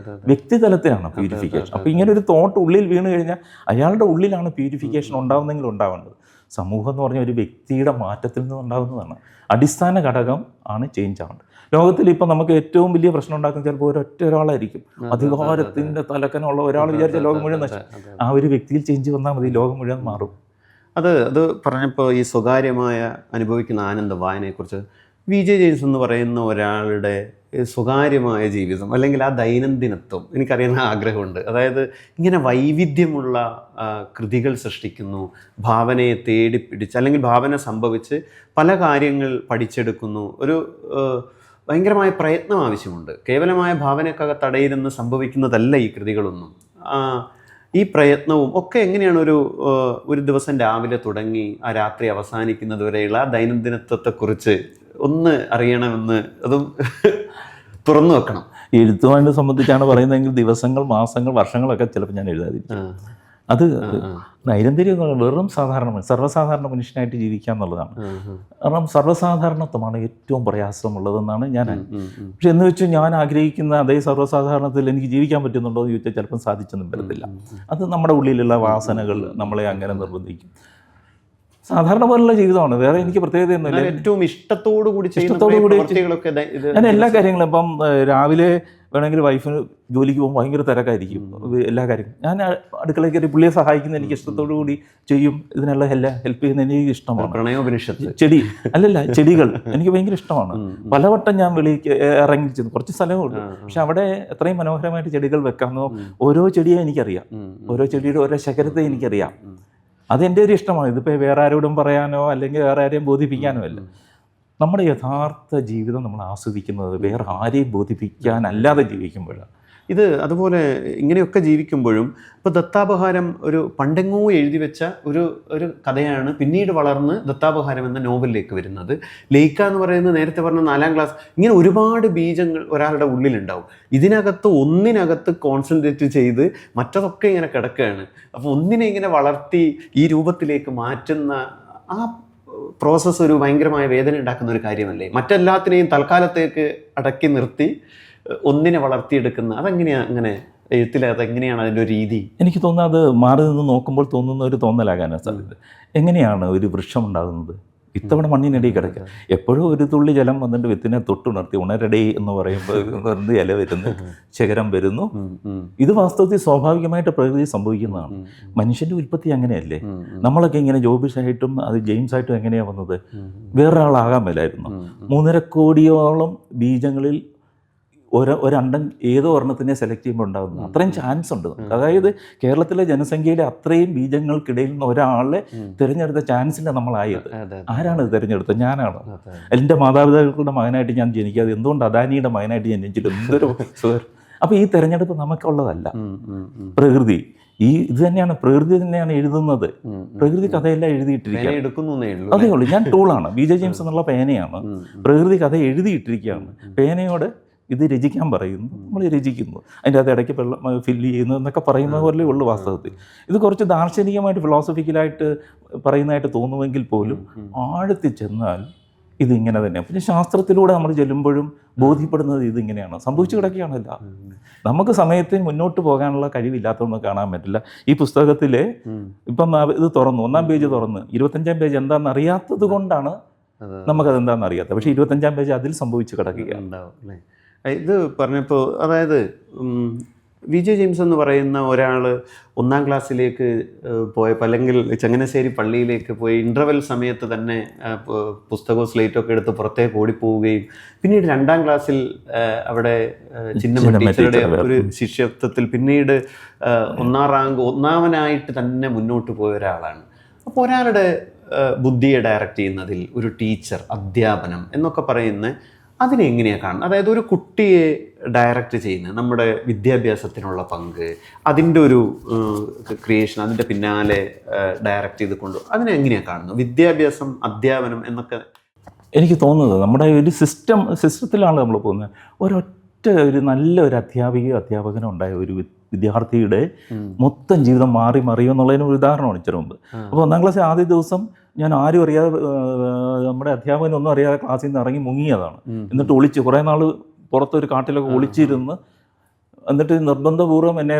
വ്യക്തിതലത്തിലാണ് പ്യൂരിഫിക്കേഷൻ. അപ്പോൾ ഇങ്ങനെ ഒരു തോട്ട് ഉള്ളിൽ വീണ് കഴിഞ്ഞാൽ അയാളുടെ ഉള്ളിലാണ് പ്യൂരിഫിക്കേഷൻ ഉണ്ടാകുന്നെങ്കിൽ ഉണ്ടാവേണ്ടത്. സമൂഹം എന്ന് പറഞ്ഞാൽ ഒരു വ്യക്തിയുടെ മാറ്റത്തിൽ നിന്നുണ്ടാകുന്നതാണ്. അടിസ്ഥാന ഘടകം ആണ് ചേഞ്ച് ആവേണ്ടത്. ലോകത്തിൽ ഇപ്പം നമുക്ക് ഏറ്റവും വലിയ പ്രശ്നം ഉണ്ടാക്കുന്ന ചിലപ്പോൾ ഒരാളായിരിക്കും. അധികാരത്തിൻ്റെ തലക്കനുള്ള ഒരാൾ വിചാരിച്ച ലോകം മുഴുവൻ നശിക്കും. ആ ഒരു വ്യക്തിയിൽ ചേഞ്ച് വന്നാൽ മതി, ലോകം മുഴുവൻ മാറും. അത് പറഞ്ഞപ്പോൾ ഈ സ്വകാര്യമായ അനുഭവിക്കുന്ന ആനന്ദം വായനയെക്കുറിച്ച് വിജയ് ജെയിംസ് എന്ന് പറയുന്ന ഒരാളുടെ സ്വകാര്യമായ ജീവിതം അല്ലെങ്കിൽ ആ ദൈനംദിനത്വം എനിക്കറിയാൻ ആഗ്രഹമുണ്ട്. അതായത് ഇങ്ങനെ വൈവിധ്യമുള്ള കൃതികൾ സൃഷ്ടിക്കുന്നു, ഭാവനയെ തേടിപ്പിടിച്ച് അല്ലെങ്കിൽ ഭാവന സംഭവിച്ച് പല കാര്യങ്ങൾ പഠിച്ചെടുക്കുന്നു. ഒരു ഭയങ്കരമായ പ്രയത്നം ആവശ്യമുണ്ട്. കേവലമായ ഭാവനക്കകത്തടയിരുന്ന് സംഭവിക്കുന്നതല്ല ഈ കൃതികളൊന്നും. ഈ പ്രയത്നവും ഒക്കെ എങ്ങനെയാണ് ഒരു ദിവസം രാവിലെ തുടങ്ങി ആ രാത്രി അവസാനിക്കുന്നത് വരെയുള്ള ആ ദൈനംദിനത്വത്തെക്കുറിച്ച് ഒന്ന് അറിയണമെന്ന് അതും തുറന്നു വെക്കണം. എഴുത്തുമായിട്ട് സംബന്ധിച്ചാണ് പറയുന്നതെങ്കിൽ ദിവസങ്ങൾ, മാസങ്ങൾ, വർഷങ്ങളൊക്കെ ചിലപ്പോൾ ഞാൻ എഴുതാതിരിക്കും. അത് നൈരന്തര്യം വെറും സർവ്വസാധാരണ മനുഷ്യനായിട്ട് ജീവിക്കുക എന്നുള്ളതാണ്. കാരണം സർവ്വസാധാരണത്വമാണ് ഏറ്റവും പ്രയാസമുള്ളതെന്നാണ് ഞാൻ. പക്ഷെ എന്ന് വെച്ച് ഞാൻ ആഗ്രഹിക്കുന്ന അതേ സർവ്വസാധാരണത്തിൽ എനിക്ക് ജീവിക്കാൻ പറ്റുന്നുണ്ടോ എന്ന് ചോദിച്ചാൽ ചിലപ്പം സാധിച്ചൊന്നും വരത്തില്ല. അത് നമ്മുടെ ഉള്ളിലുള്ള വാസനകൾ നമ്മളെ അങ്ങനെ നിർബന്ധിക്കും. സാധാരണ പോലുള്ള ജീവിതമാണ്, വേറെ എനിക്ക് പ്രത്യേകതയൊന്നുമില്ല. ഏറ്റവും ഇഷ്ടത്തോടു കൂടി ഞാൻ എല്ലാ കാര്യങ്ങളും ഇപ്പം രാവിലെ വേണമെങ്കിൽ വൈഫിന് ജോലിക്ക് പോകുമ്പോൾ ഭയങ്കര തിരക്കായിരിക്കും എല്ലാ കാര്യങ്ങളും. ഞാൻ അടുക്കളയിൽ കയറി പുള്ളിയെ സഹായിക്കുന്ന എനിക്ക് ഇഷ്ടത്തോടു കൂടി ചെയ്യും. ഇതിനെല്ലാം ഹെൽപ്പ് ചെയ്യുന്ന എനിക്ക് ഇഷ്ടമാണ്. ചെടികൾ എനിക്ക് ഭയങ്കര ഇഷ്ടമാണ്. പലവട്ടം ഞാൻ വെളിക്ക് ഇറങ്ങി ചെന്നു, കുറച്ച് സ്ഥലമുണ്ട്, പക്ഷെ അവിടെ എത്രയും മനോഹരമായിട്ട് ചെടികൾ വെക്കാമെന്നോ ഓരോ ചെടിയെ എനിക്കറിയാം, ഓരോ ചെടിയുടെ ഓരോ ശകരത്തെ എനിക്കറിയാം. അതെൻ്റെ ഒരു ഇഷ്ടമാണ്. ഇതിപ്പോൾ വേറെ ആരോടും പറയാനോ അല്ലെങ്കിൽ വേറെ ആരെയും ബോധിപ്പിക്കാനോ അല്ല. നമ്മുടെ യഥാർത്ഥ ജീവിതം നമ്മൾ ആസ്വദിക്കുന്നത് വേറെ ആരെയും ബോധിപ്പിക്കാനല്ലാതെ ജീവിക്കുമ്പോഴാണ്. ഇത് അതുപോലെ ഇങ്ങനെയൊക്കെ ജീവിക്കുമ്പോഴും ഇപ്പോൾ ദത്താപഹാരം ഒരു പണ്ടെങ്ങോ എഴുതി വെച്ച ഒരു കഥയാണ് പിന്നീട് വളർന്ന് ദത്താപഹാരം എന്ന നോവലിലേക്ക് വരുന്നത്. ലേഖ എന്ന് പറയുന്നത് നേരത്തെ പറഞ്ഞ 4ാം ക്ലാസ്, ഇങ്ങനെ ഒരുപാട് ബീജങ്ങൾ ഒരാളുടെ ഉള്ളിലുണ്ടാവും. ഒന്നിനകത്ത് കോൺസെൻട്രേറ്റ് ചെയ്ത് മറ്റതൊക്കെ ഇങ്ങനെ കിടക്കുകയാണ്. അപ്പോൾ ഒന്നിനെ ഇങ്ങനെ വളർത്തി ഈ രൂപത്തിലേക്ക് മാറ്റുന്ന ആ പ്രോസസ്സ് ഒരു ഭയങ്കരമായ വേദന ഉണ്ടാക്കുന്ന ഒരു കാര്യമല്ലേ? മറ്റെല്ലാത്തിനെയും തൽക്കാലത്തേക്ക് അടക്കി നിർത്തി ഒന്നിനെ വളർത്തിയെടുക്കുന്ന അതെങ്ങനെയാണ്? അങ്ങനെ എഴുത്തിൽ അതെങ്ങനെയാണ് അതിൻ്റെ ഒരു രീതി? എനിക്ക് തോന്നുന്നത് അത് മാറി നിന്ന് നോക്കുമ്പോൾ തോന്നുന്ന ഒരു തോന്നലാകാനാണ് സാധ്യത. എങ്ങനെയാണ് ഒരു വൃക്ഷം ഉണ്ടാകുന്നത്? ഇത്തവണ മണ്ണിനടിയിൽ കിടക്കുക, എപ്പോഴും ഒരു തുള്ളി ജലം വന്നിട്ട് വിത്തിനെ തൊട്ടുണർത്തി ഉണരടേ എന്ന് പറയുമ്പോൾ വെറുതെ ഇല വരുന്നു, ശകരം വരുന്നു. ഇത് വാസ്തവത്തിൽ സ്വാഭാവികമായിട്ട് പ്രകൃതി സംഭവിക്കുന്നതാണ്. മനുഷ്യൻ്റെ ഉൽപ്പത്തി അങ്ങനെയല്ലേ? നമ്മളൊക്കെ ഇങ്ങനെ ജോബിഷായിട്ടും അത് ജെയിംസായിട്ടും എങ്ങനെയാണ് വന്നത്? വേറൊരാളാകാൻ മേലായിരുന്നു. 3.5 കോടിയോളം ബീജങ്ങളിൽ ഒരണ്ടൻ ഏതോ ഒരെണ്ണത്തിനെ സെലക്ട് ചെയ്യുമ്പോൾ ഉണ്ടാകുന്നത്. അത്രയും ചാൻസ് ഉണ്ട് നമുക്ക്. അതായത് കേരളത്തിലെ ജനസംഖ്യയിലെ അത്രയും ബീജങ്ങൾക്കിടയിൽ നിന്ന് ഒരാളെ തിരഞ്ഞെടുത്ത ചാൻസില്ല നമ്മളായത്. ആരാണ് ഇത് തിരഞ്ഞെടുത്തത്? ഞാനാണ്. എൻ്റെ മാതാപിതാക്കളുടെ മകനായിട്ട് ഞാൻ ജനിക്കാതെ എന്തുകൊണ്ട് അദാനിയുടെ മകനായിട്ട് ഞാൻ ജനിച്ചിട്ട് എന്തൊരു അപ്പോൾ ഈ തെരഞ്ഞെടുപ്പ് നമുക്കുള്ളതല്ല. പ്രകൃതി ഇത് തന്നെയാണ്, പ്രകൃതി തന്നെയാണ് എഴുതുന്നത്. പ്രകൃതി കഥയെല്ലാം എഴുതിയിട്ടിരിക്കുകയാണ്. അതേ ഉള്ളൂ, ഞാൻ ടൂളാണ്. BJ ജെയിംസ് എന്നുള്ള പേനയാണ്. പ്രകൃതി കഥ എഴുതിയിട്ടിരിക്കുകയാണ്. പേനയോട് ഇത് രചിക്കാൻ പറയുന്നു, നമ്മൾ രചിക്കുന്നു. അതിൻ്റെ അത് ഇടയ്ക്ക് വെള്ളം ഫില്ല് ചെയ്യുന്നു എന്നൊക്കെ പറയുന്ന പോലെ ഉള്ളു വാസ്തവത്തിൽ. ഇത് കുറച്ച് ദാർശനികമായിട്ട് ഫിലോസഫിക്കലായിട്ട് പറയുന്നതായിട്ട് തോന്നുമെങ്കിൽ പോലും ആഴത്തിൽ ചെന്നാൽ ഇതിങ്ങനെ തന്നെയാണ്. പിന്നെ ശാസ്ത്രത്തിലൂടെ നമ്മൾ ചെല്ലുമ്പോഴും ബോധ്യപ്പെടുന്നത് ഇതിങ്ങനെയാണ്, സംഭവിച്ചു കിടക്കുകയാണല്ല. നമുക്ക് സമയത്തിന് മുന്നോട്ട് പോകാനുള്ള കഴിവില്ലാത്തതൊന്നും കാണാൻ പറ്റില്ല. ഈ പുസ്തകത്തിൽ ഇപ്പം ഇത് തുറന്നു, 1-ാം പേജ് തുറന്ന് 25-ാം പേജ് എന്താണെന്ന് അറിയാത്തത് കൊണ്ടാണ് നമുക്കതെന്താണെന്ന് അറിയാത്തത്. പക്ഷേ 25-ാം പേജ് അതിൽ സംഭവിച്ചു കിടക്കുകയാണ്. ഇത് പറഞ്ഞപ്പോൾ അതായത് VJ ജെയിംസ് എന്ന് പറയുന്ന ഒരാൾ 1-ാം ക്ലാസ്സിലേക്ക് പോയപ്പോൾ, അല്ലെങ്കിൽ ചങ്ങനാശ്ശേരി പള്ളിയിലേക്ക് പോയി ഇൻ്റർവെൽ സമയത്ത് തന്നെ പുസ്തകവും സ്ലേറ്റൊക്കെ എടുത്ത് പുറത്തേക്ക് ഓടിപ്പോവുകയും പിന്നീട് 2-ാം ക്ലാസ്സിൽ അവിടെ ചിന്നമ്മ ടീച്ചറുടെ ഒരു ശിഷ്യത്വത്തിൽ പിന്നീട് 1-ാം റാങ്ക് ഒന്നാമനായിട്ട് തന്നെ മുന്നോട്ട് പോയ ഒരാളാണ്. അപ്പോൾ ഒരാളുടെ ബുദ്ധിയെ ഡയറക്റ്റ് ചെയ്യുന്നതിൽ ഒരു ടീച്ചർ, അധ്യാപനം എന്നൊക്കെ പറയുന്ന അതിനെങ്ങനെയാണ് കാണുന്നത്? അതായത് ഒരു കുട്ടിയെ ഡയറക്റ്റ് ചെയ്യുന്നത്, നമ്മുടെ വിദ്യാഭ്യാസത്തിനുള്ള പങ്ക്, അതിൻ്റെ ഒരു ക്രിയേഷൻ, അതിൻ്റെ പിന്നാലെ ഡയറക്റ്റ് ചെയ്ത് അതിനെങ്ങനെയാണ് കാണുന്നത്? വിദ്യാഭ്യാസം, അധ്യാപനം എന്നൊക്കെ എനിക്ക് തോന്നുന്നത് നമ്മുടെ ഒരു സിസ്റ്റത്തിലാണ് നമ്മൾ പോകുന്നത്. ഒരു നല്ലൊരു അധ്യാപകനും ഉണ്ടായ ഒരു വിദ്യാർത്ഥിയുടെ മൊത്തം ജീവിതം മറിയുമെന്നുള്ളതിന് ഒരു ഉദാഹരണമാണ് ഇച്ചിരി മുമ്പ്. അപ്പോൾ 1-ാം ക്ലാസ്സിൽ ആദ്യ ദിവസം ഞാൻ ആരും അറിയാതെ, നമ്മുടെ അധ്യാപകനൊന്നും അറിയാതെ ക്ലാസ്സിൽ നിന്ന് ഇറങ്ങി മുങ്ങിയതാണ്. എന്നിട്ട് ഒളിച്ച് കുറേ നാൾ പുറത്തൊരു കാട്ടിലൊക്കെ ഒളിച്ചിരുന്ന്, എന്നിട്ട് നിർബന്ധപൂർവ്വം എന്നെ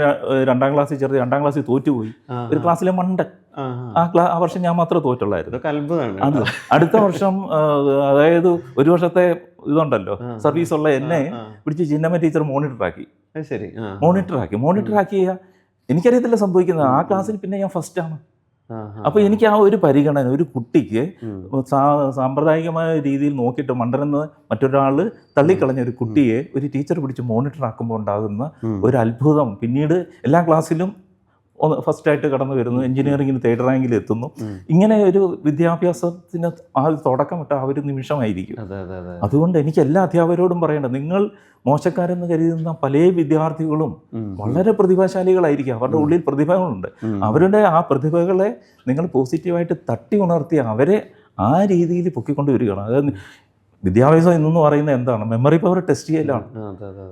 2-ാം ക്ലാസ്സിൽ ചേർത്ത് 2-ാം ക്ലാസ്സിൽ തോറ്റുപോയി. ഒരു ക്ലാസ്സിലെ മണ്ടൻ. ആ വർഷം ഞാൻ മാത്രമേ തോറ്റുള്ളായിരുന്നു. അത് അടുത്ത വർഷം, അതായത് ഒരു വർഷത്തെ ഇതുണ്ടല്ലോ സർവീസുള്ള എന്നെ പിടിച്ച് ചിന്നമ്മ ടീച്ചർ മോണിറ്ററാക്കി. എനിക്കറിയത്തില്ല സംഭവിക്കുന്നത്. ആ ക്ലാസ്സിൽ പിന്നെ ഞാൻ ഫസ്റ്റാണ്. അപ്പോൾ എനിക്ക് ആ ഒരു പരിഗണന, ഒരു കുട്ടിക്ക് സാമ്പ്രദായികമായ രീതിയിൽ നോക്കിയിട്ട് മണ്ടനെന്ന് മറ്റൊരാൾ തള്ളിക്കളഞ്ഞ ഒരു കുട്ടിയെ ഒരു ടീച്ചർ പിടിച്ച് മോണിറ്ററാക്കുമ്പോൾ ഉണ്ടാകുന്ന ഒരു അത്ഭുതം, പിന്നീട് എല്ലാ ക്ലാസ്സിലും ഫസ്റ്റായിട്ട് കടന്നു വരുന്നു, എഞ്ചിനീയറിംഗിന് 3rd റാങ്കിൽ എത്തുന്നു. ഇങ്ങനെ ഒരു വിദ്യാഭ്യാസത്തിന് ആ തുടക്കമിട്ട ആ ഒരു നിമിഷമായിരിക്കും. അതുകൊണ്ട് എനിക്ക് എല്ലാ അധ്യാപകരോടും പറയേണ്ടത്, നിങ്ങൾ മോശക്കാരെന്ന് കരുതുന്ന പല വിദ്യാർത്ഥികളും വളരെ പ്രതിഭാശാലികളായിരിക്കും. അവരുടെ ഉള്ളിൽ പ്രതിഭകളുണ്ട്. അവരുടെ ആ പ്രതിഭകളെ നിങ്ങൾ പോസിറ്റീവായിട്ട് തട്ടി ഉണർത്തി അവരെ ആ രീതിയിൽ പൊക്കിക്കൊണ്ട് വരികയാണ്. അതായത് വിദ്യാഭ്യാസം എന്ന് പറയുന്നത് എന്താണ്? മെമ്മറി പവർ ടെസ്റ്റ് ചെയ്യലാണ്.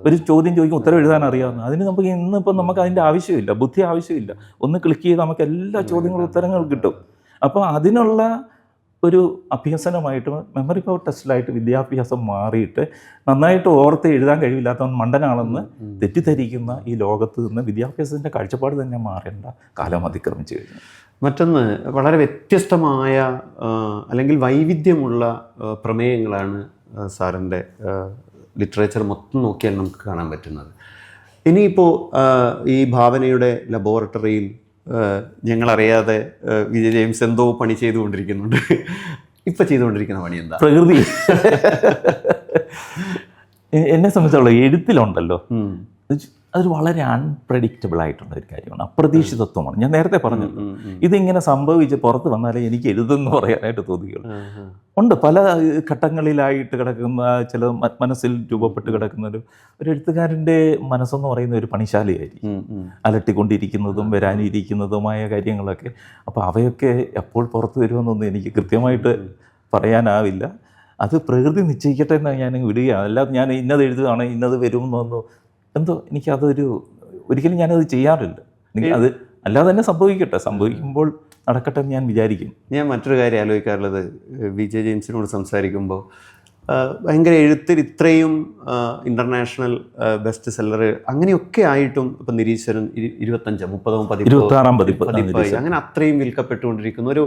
ഒരു ചോദ്യം ചോദിക്കും, ഉത്തരം എഴുതാൻ അറിയാവുന്ന. അതിന് നമുക്ക് ഇന്നിപ്പം നമുക്ക് അതിൻ്റെ ആവശ്യമില്ല, ബുദ്ധി ആവശ്യമില്ല. ഒന്ന് ക്ലിക്ക് ചെയ്ത് നമുക്ക് എല്ലാ ചോദ്യങ്ങളും ഉത്തരങ്ങൾ കിട്ടും. അപ്പോൾ അതിനുള്ള ഒരു അഭ്യസനമായിട്ട് മെമ്മറി പവർ ടെസ്റ്റിലായിട്ട് വിദ്യാഭ്യാസം മാറിയിട്ട് നന്നായിട്ട് ഓർത്ത് എഴുതാൻ കഴിവില്ലാത്തവൻ മണ്ടനാണെന്ന് തെറ്റിദ്ധരിക്കുന്ന ഈ ലോകത്ത് നിന്ന് വിദ്യാഭ്യാസത്തിൻ്റെ കാഴ്ചപ്പാട് തന്നെ മാറേണ്ട കാലം അതിക്രമിച്ചു കഴിഞ്ഞു. മറ്റൊന്ന്, വളരെ വ്യത്യസ്തമായ അല്ലെങ്കിൽ വൈവിധ്യമുള്ള പ്രമേയങ്ങളാണ് സാറിൻ്റെ ലിറ്ററേച്ചർ മൊത്തം നോക്കിയാൽ നമുക്ക് കാണാൻ പറ്റുന്നത്. ഇനിയിപ്പോൾ ഈ ഭാവനയുടെ ലബോറട്ടറിയിൽ ഞങ്ങളറിയാതെ VJ ജെയിംസ് എന്തോ പണി ചെയ്തുകൊണ്ടിരിക്കുന്നുണ്ട്. ഇപ്പം ചെയ്തുകൊണ്ടിരിക്കുന്ന പണി എന്താ? പ്രകൃതി. എന്നെ സംബന്ധിച്ചുള്ള എഴുത്തിലുണ്ടല്ലോ, അതൊരു വളരെ അൺപ്രഡിക്റ്റബിൾ ആയിട്ടുള്ള ഒരു കാര്യമാണ്, അപ്രതീക്ഷിതത്വമാണ്. ഞാൻ നേരത്തെ പറഞ്ഞല്ലോ, ഇതിങ്ങനെ സംഭവിച്ച് പുറത്ത് വന്നാലേ എനിക്ക് എഴുതെന്ന് പറയാനായിട്ട് തോന്നുകയുള്ളൂ. ഉണ്ട് പല ഘട്ടങ്ങളിലായിട്ട് കിടക്കുന്ന, ചില മനസ്സിൽ രൂപപ്പെട്ട് കിടക്കുന്ന ഒരു എഴുത്തുകാരൻ്റെ മനസ്സെന്ന് പറയുന്ന ഒരു പണിശാലയായിരിക്കും, അലട്ടിക്കൊണ്ടിരിക്കുന്നതും വരാനിരിക്കുന്നതുമായ കാര്യങ്ങളൊക്കെ. അപ്പോൾ അവയൊക്കെ എപ്പോൾ പുറത്ത് വരുമെന്നൊന്നും എനിക്ക് കൃത്യമായിട്ട് പറയാനാവില്ല. അത് പ്രകൃതി നിശ്ചയിക്കട്ടെ എന്ന് ഞാൻ വിടുകയാണ്. അല്ലാതെ ഞാൻ ഇന്നത് എഴുതുകയാണ്, ഇന്നത് വരുമെന്നൊന്നും എന്തോ ഒരിക്കലും ഞാനത് ചെയ്യാറില്ല. അത് അല്ലാതെ തന്നെ സംഭവിക്കുമ്പോൾ നടക്കട്ടെ എന്ന് ഞാൻ വിചാരിക്കും. ഞാൻ മറ്റൊരു കാര്യം ആലോചിക്കാറുള്ളത്, VJ ജെയിംസിനോട് സംസാരിക്കുമ്പോൾ ഭയങ്കര എഴുത്തിൽ ഇത്രയും ഇൻ്റർനാഷണൽ ബെസ്റ്റ് സെല്ലർ അങ്ങനെയൊക്കെ ആയിട്ടും ഇപ്പം നിരീശ്വരൻ 26-ാം പതിപ്പായി അങ്ങനെ അത്രയും വിൽക്കപ്പെട്ടുകൊണ്ടിരിക്കുന്ന ഒരു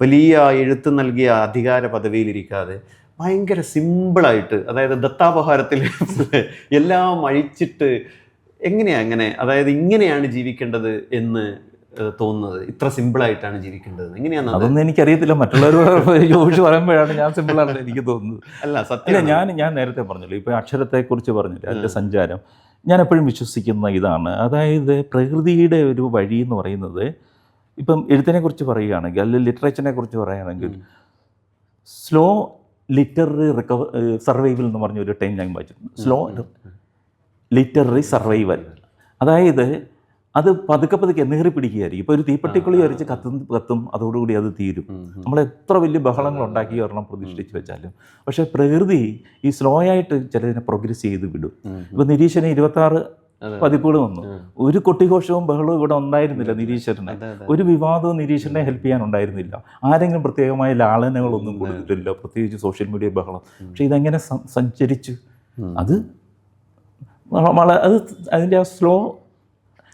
വലിയ എഴുത്ത് നൽകിയ അധികാര പദവിയിലിരിക്കാതെ ഭയങ്കര സിമ്പിളായിട്ട്, അതായത് ദത്താപഹാരത്തിൽ എല്ലാം അഴിച്ചിട്ട് എങ്ങനെയാണ് അങ്ങനെ, അതായത് ഇങ്ങനെയാണ് ജീവിക്കേണ്ടത് എന്ന് തോന്നുന്നത് ഇത്ര സിമ്പിളായിട്ടാണ് ജീവിക്കേണ്ടത്? എങ്ങനെയാണ് അത്? അതൊന്നും എനിക്കറിയത്തില്ല. മറ്റുള്ളവർ ജോബിഷ് പറയുമ്പോഴാണ് ഞാൻ സിമ്പിളാണെന്ന് എനിക്ക് തോന്നുന്നത്. അല്ല അല്ല, സത്യം. ഞാൻ നേരത്തെ പറഞ്ഞല്ലോ, ഇപ്പോൾ അക്ഷരത്തെക്കുറിച്ച് പറഞ്ഞില്ല, അതിൻ്റെ സഞ്ചാരം. ഞാൻ എപ്പോഴും വിശ്വസിക്കുന്ന ഇതാണ്, അതായത് പ്രകൃതിയുടെ ഒരു വഴി എന്ന് പറയുന്നത്, ഇപ്പം എഴുത്തിനെക്കുറിച്ച് പറയുകയാണെങ്കിൽ, അല്ലെങ്കിൽ ലിറ്ററേച്ചറിനെ കുറിച്ച് പറയുകയാണെങ്കിൽ, സ്ലോ ലിറ്റററി സർവൈവൽ എന്ന് പറഞ്ഞൊരു ടൈം ഞാൻ വായിച്ചിട്ടുണ്ട്. സ്ലോ ലിറ്റററി സർവൈവൽ, അതായത് അത് പതുക്കെ പതുക്കെ നേറി പിടിക്കുകയായിരിക്കും. ഇപ്പോൾ ഒരു തീപ്പെട്ടിക്കുള്ളി വരച്ച് കത്തും അതോടുകൂടി അത് തീരും. നമ്മൾ എത്ര വലിയ ബഹളങ്ങൾ ഉണ്ടാക്കി ഒരെണ്ണം പ്രതിഷ്ഠിച്ച് വെച്ചാലും. പക്ഷേ പ്രകൃതി ഈ സ്ലോ ആയിട്ട് ചിലതിനെ പ്രോഗ്രസ് ചെയ്ത് വിടും. ഇപ്പോൾ നിരീശ്വരൻ 26 പതിപ്പുകൾ വന്നു. ഒരു കൊട്ടിഘോഷവും ബഹളവും ഇവിടെ ഉണ്ടായിരുന്നില്ല നിരീശ്വരനെ. ഒരു വിവാദവും നിരീശ്വരനെ ഹെൽപ്പ് ചെയ്യാൻ ഉണ്ടായിരുന്നില്ല. ആരെങ്കിലും പ്രത്യേകമായ ലാളനകളൊന്നും കൊടുത്തിട്ടില്ല, പ്രത്യേകിച്ച് സോഷ്യൽ മീഡിയ ബഹളം. പക്ഷേ ഇതെങ്ങനെ സഞ്ചരിച്ചു? അത് അതിൻ്റെ ആ സ്ലോ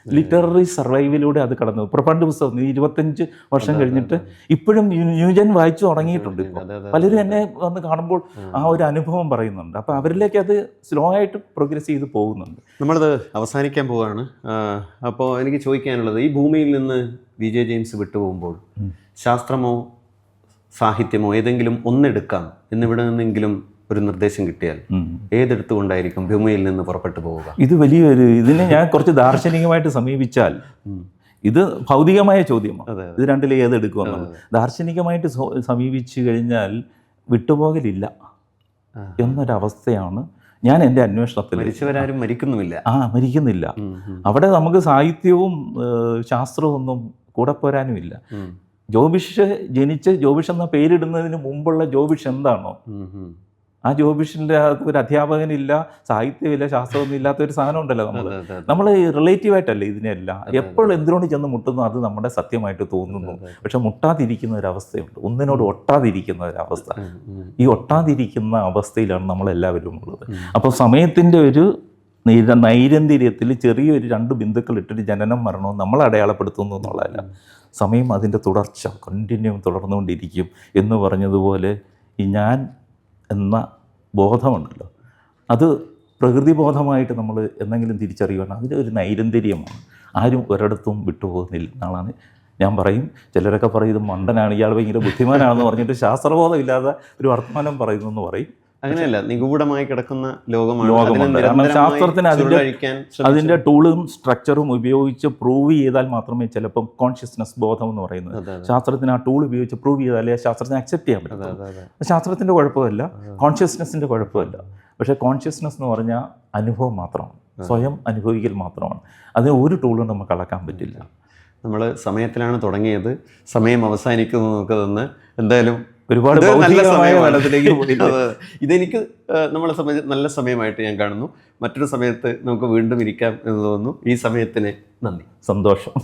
ലിറ്റററി സർവൈവിലൂടെ അത് കടന്നു. പ്രപണ്ട് പുസ്തകം 25 വർഷം കഴിഞ്ഞിട്ട് ഇപ്പോഴും ന്യൂജൻ വായിച്ചു തുടങ്ങിയിട്ടുണ്ട്. ഇപ്പോൾ പലരും എന്നെ വന്ന് കാണുമ്പോൾ ആ ഒരു അനുഭവം പറയുന്നുണ്ട്. അപ്പോൾ അവരിലേക്ക് അത് സ്ലോ ആയിട്ട് പ്രോഗ്രസ് ചെയ്ത് പോകുന്നുണ്ട്. നമ്മളത് അവസാനിക്കാൻ പോവുകയാണ്. അപ്പോൾ എനിക്ക് ചോദിക്കാനുള്ളത്, ഈ ഭൂമിയിൽ നിന്ന് വിജയ് ജെയിംസ് വിട്ടുപോകുമ്പോൾ ശാസ്ത്രമോ സാഹിത്യമോ ഏതെങ്കിലും ഒന്നെടുക്കാം എന്നിവിടെ നിന്നെങ്കിലും ഒരു നിർദ്ദേശം കിട്ടിയാൽ ഏതെടുത്തുകൊണ്ടായിരിക്കും ഭൂമിയിൽ നിന്ന് പുറപ്പെട്ടു പോവുക? ഇത് വലിയൊരു, ഇതിനെ ഞാൻ കുറച്ച് ദാർശനികമായിട്ട് സമീപിച്ചാൽ, ഇത് ഭൗതികമായ ചോദ്യമാണ്, ഇത് രണ്ടിൽ ഏതെടുക്കുമെന്നുള്ളത്. ദാർശനികമായിട്ട് സമീപിച്ചു കഴിഞ്ഞാൽ വിട്ടുപോകലില്ല എന്നൊരവസ്ഥയാണ് ഞാൻ എൻ്റെ അന്വേഷണത്തിൽ. മരിച്ചവരാരും മരിക്കുന്നുമില്ല. മരിക്കുന്നില്ല. അവിടെ നമുക്ക് സാഹിത്യവും ശാസ്ത്രവും ഒന്നും കൂടെ പോരാനുമില്ല. ജോബിഷ് ജോബിഷ് എന്ന പേരിടുന്നതിന് മുമ്പുള്ള ജോബിഷ് എന്താണോ, ആ ജോബിഷിൻ്റെ ഒരു അധ്യാപകനില്ല, സാഹിത്യമില്ല, ശാസ്ത്രമൊന്നും ഇല്ലാത്ത ഒരു സാധനം ഉണ്ടല്ലോ. നമ്മൾ റിലേറ്റീവായിട്ടല്ലേ ഇതിനെല്ലാം. എപ്പോഴും എന്തിനോട് ചെന്ന് മുട്ടുന്നു അത് നമ്മുടെ സത്യമായിട്ട് തോന്നുന്നു. പക്ഷെ മുട്ടാതിരിക്കുന്ന ഒരവസ്ഥയുണ്ട്, ഒന്നിനോട് ഒട്ടാതിരിക്കുന്ന ഒരവസ്ഥ. ഈ ഒട്ടാതിരിക്കുന്ന അവസ്ഥയിലാണ് നമ്മളെല്ലാവരും ഉള്ളത്. അപ്പോൾ സമയത്തിൻ്റെ ഒരു നൈരന്തര്യത്തിൽ ചെറിയൊരു 2 ബിന്ദുക്കൾ ഇട്ടിട്ട് ജനനം മരണവും നമ്മൾ അടയാളപ്പെടുത്തുന്നു എന്നുള്ളതല്ല. സമയം അതിൻ്റെ തുടർച്ച കണ്ടിന്യൂ തുടർന്നുകൊണ്ടിരിക്കും എന്ന് പറഞ്ഞതുപോലെ ഈ ഞാൻ എന്ന ബോധമുണ്ടല്ലോ, അത് പ്രകൃതി ബോധമായിട്ട് നമ്മൾ എന്തെങ്കിലും തിരിച്ചറിയുകയാണ്. അതിൻ്റെ ഒരു നൈരന്തര്യമാണ്. ആരും ഒരിടത്തും വിട്ടുപോകുന്നില്ല എന്നാണ് ഞാൻ പറയും. ചിലരൊക്കെ പറയും ഇത് മണ്ടനാണ്, ഇയാൾ ഭയങ്കര ബുദ്ധിമാനാണെന്ന് പറഞ്ഞിട്ട് ശാസ്ത്രബോധം ഇല്ലാതെ ഒരു വർത്തമാനം പറയുന്നു എന്ന് പറയും. അങ്ങനെയല്ല, നിഗൂഢമായി കിടക്കുന്ന ലോകമാണ്. കാരണം ശാസ്ത്രത്തിന് അതിൻ്റെ ടൂളും സ്ട്രക്ചറും ഉപയോഗിച്ച് പ്രൂവ് ചെയ്താൽ മാത്രമേ ചിലപ്പം കോൺഷ്യസ്നസ് ബോധം എന്ന് പറയുന്നത്, ശാസ്ത്രത്തിന് ആ ടൂൾ ഉപയോഗിച്ച് പ്രൂവ് ചെയ്താലേ ശാസ്ത്രത്തിന് അക്സെപ്റ്റ് ചെയ്യാൻ പറ്റും. ശാസ്ത്രത്തിൻ്റെ കുഴപ്പമല്ല, കോൺഷ്യസ്നസ്സിൻ്റെ കുഴപ്പമല്ല. പക്ഷേ കോൺഷ്യസ്നസ് എന്ന് പറഞ്ഞാൽ അനുഭവം മാത്രമാണ്, സ്വയം അനുഭവിക്കൽ മാത്രമാണ്. അതിന് ഒരു ടൂളും നമുക്ക് അളക്കാൻ പറ്റില്ല. നമ്മൾ സമയത്തിലാണ് തുടങ്ങിയത്, സമയം അവസാനിക്കുന്നു നമുക്ക് തന്നെ. എന്തായാലും ഒരുപാട് ഇതെനിക്ക് നമ്മളെ സംബന്ധിച്ച് നല്ല സമയമായിട്ട് ഞാൻ കാണുന്നു. മറ്റൊരു സമയത്ത് നമുക്ക് വീണ്ടും ഇരിക്കാം എന്ന് തോന്നുന്നു. ഈ സമയത്തിന് നന്ദി, സന്തോഷം.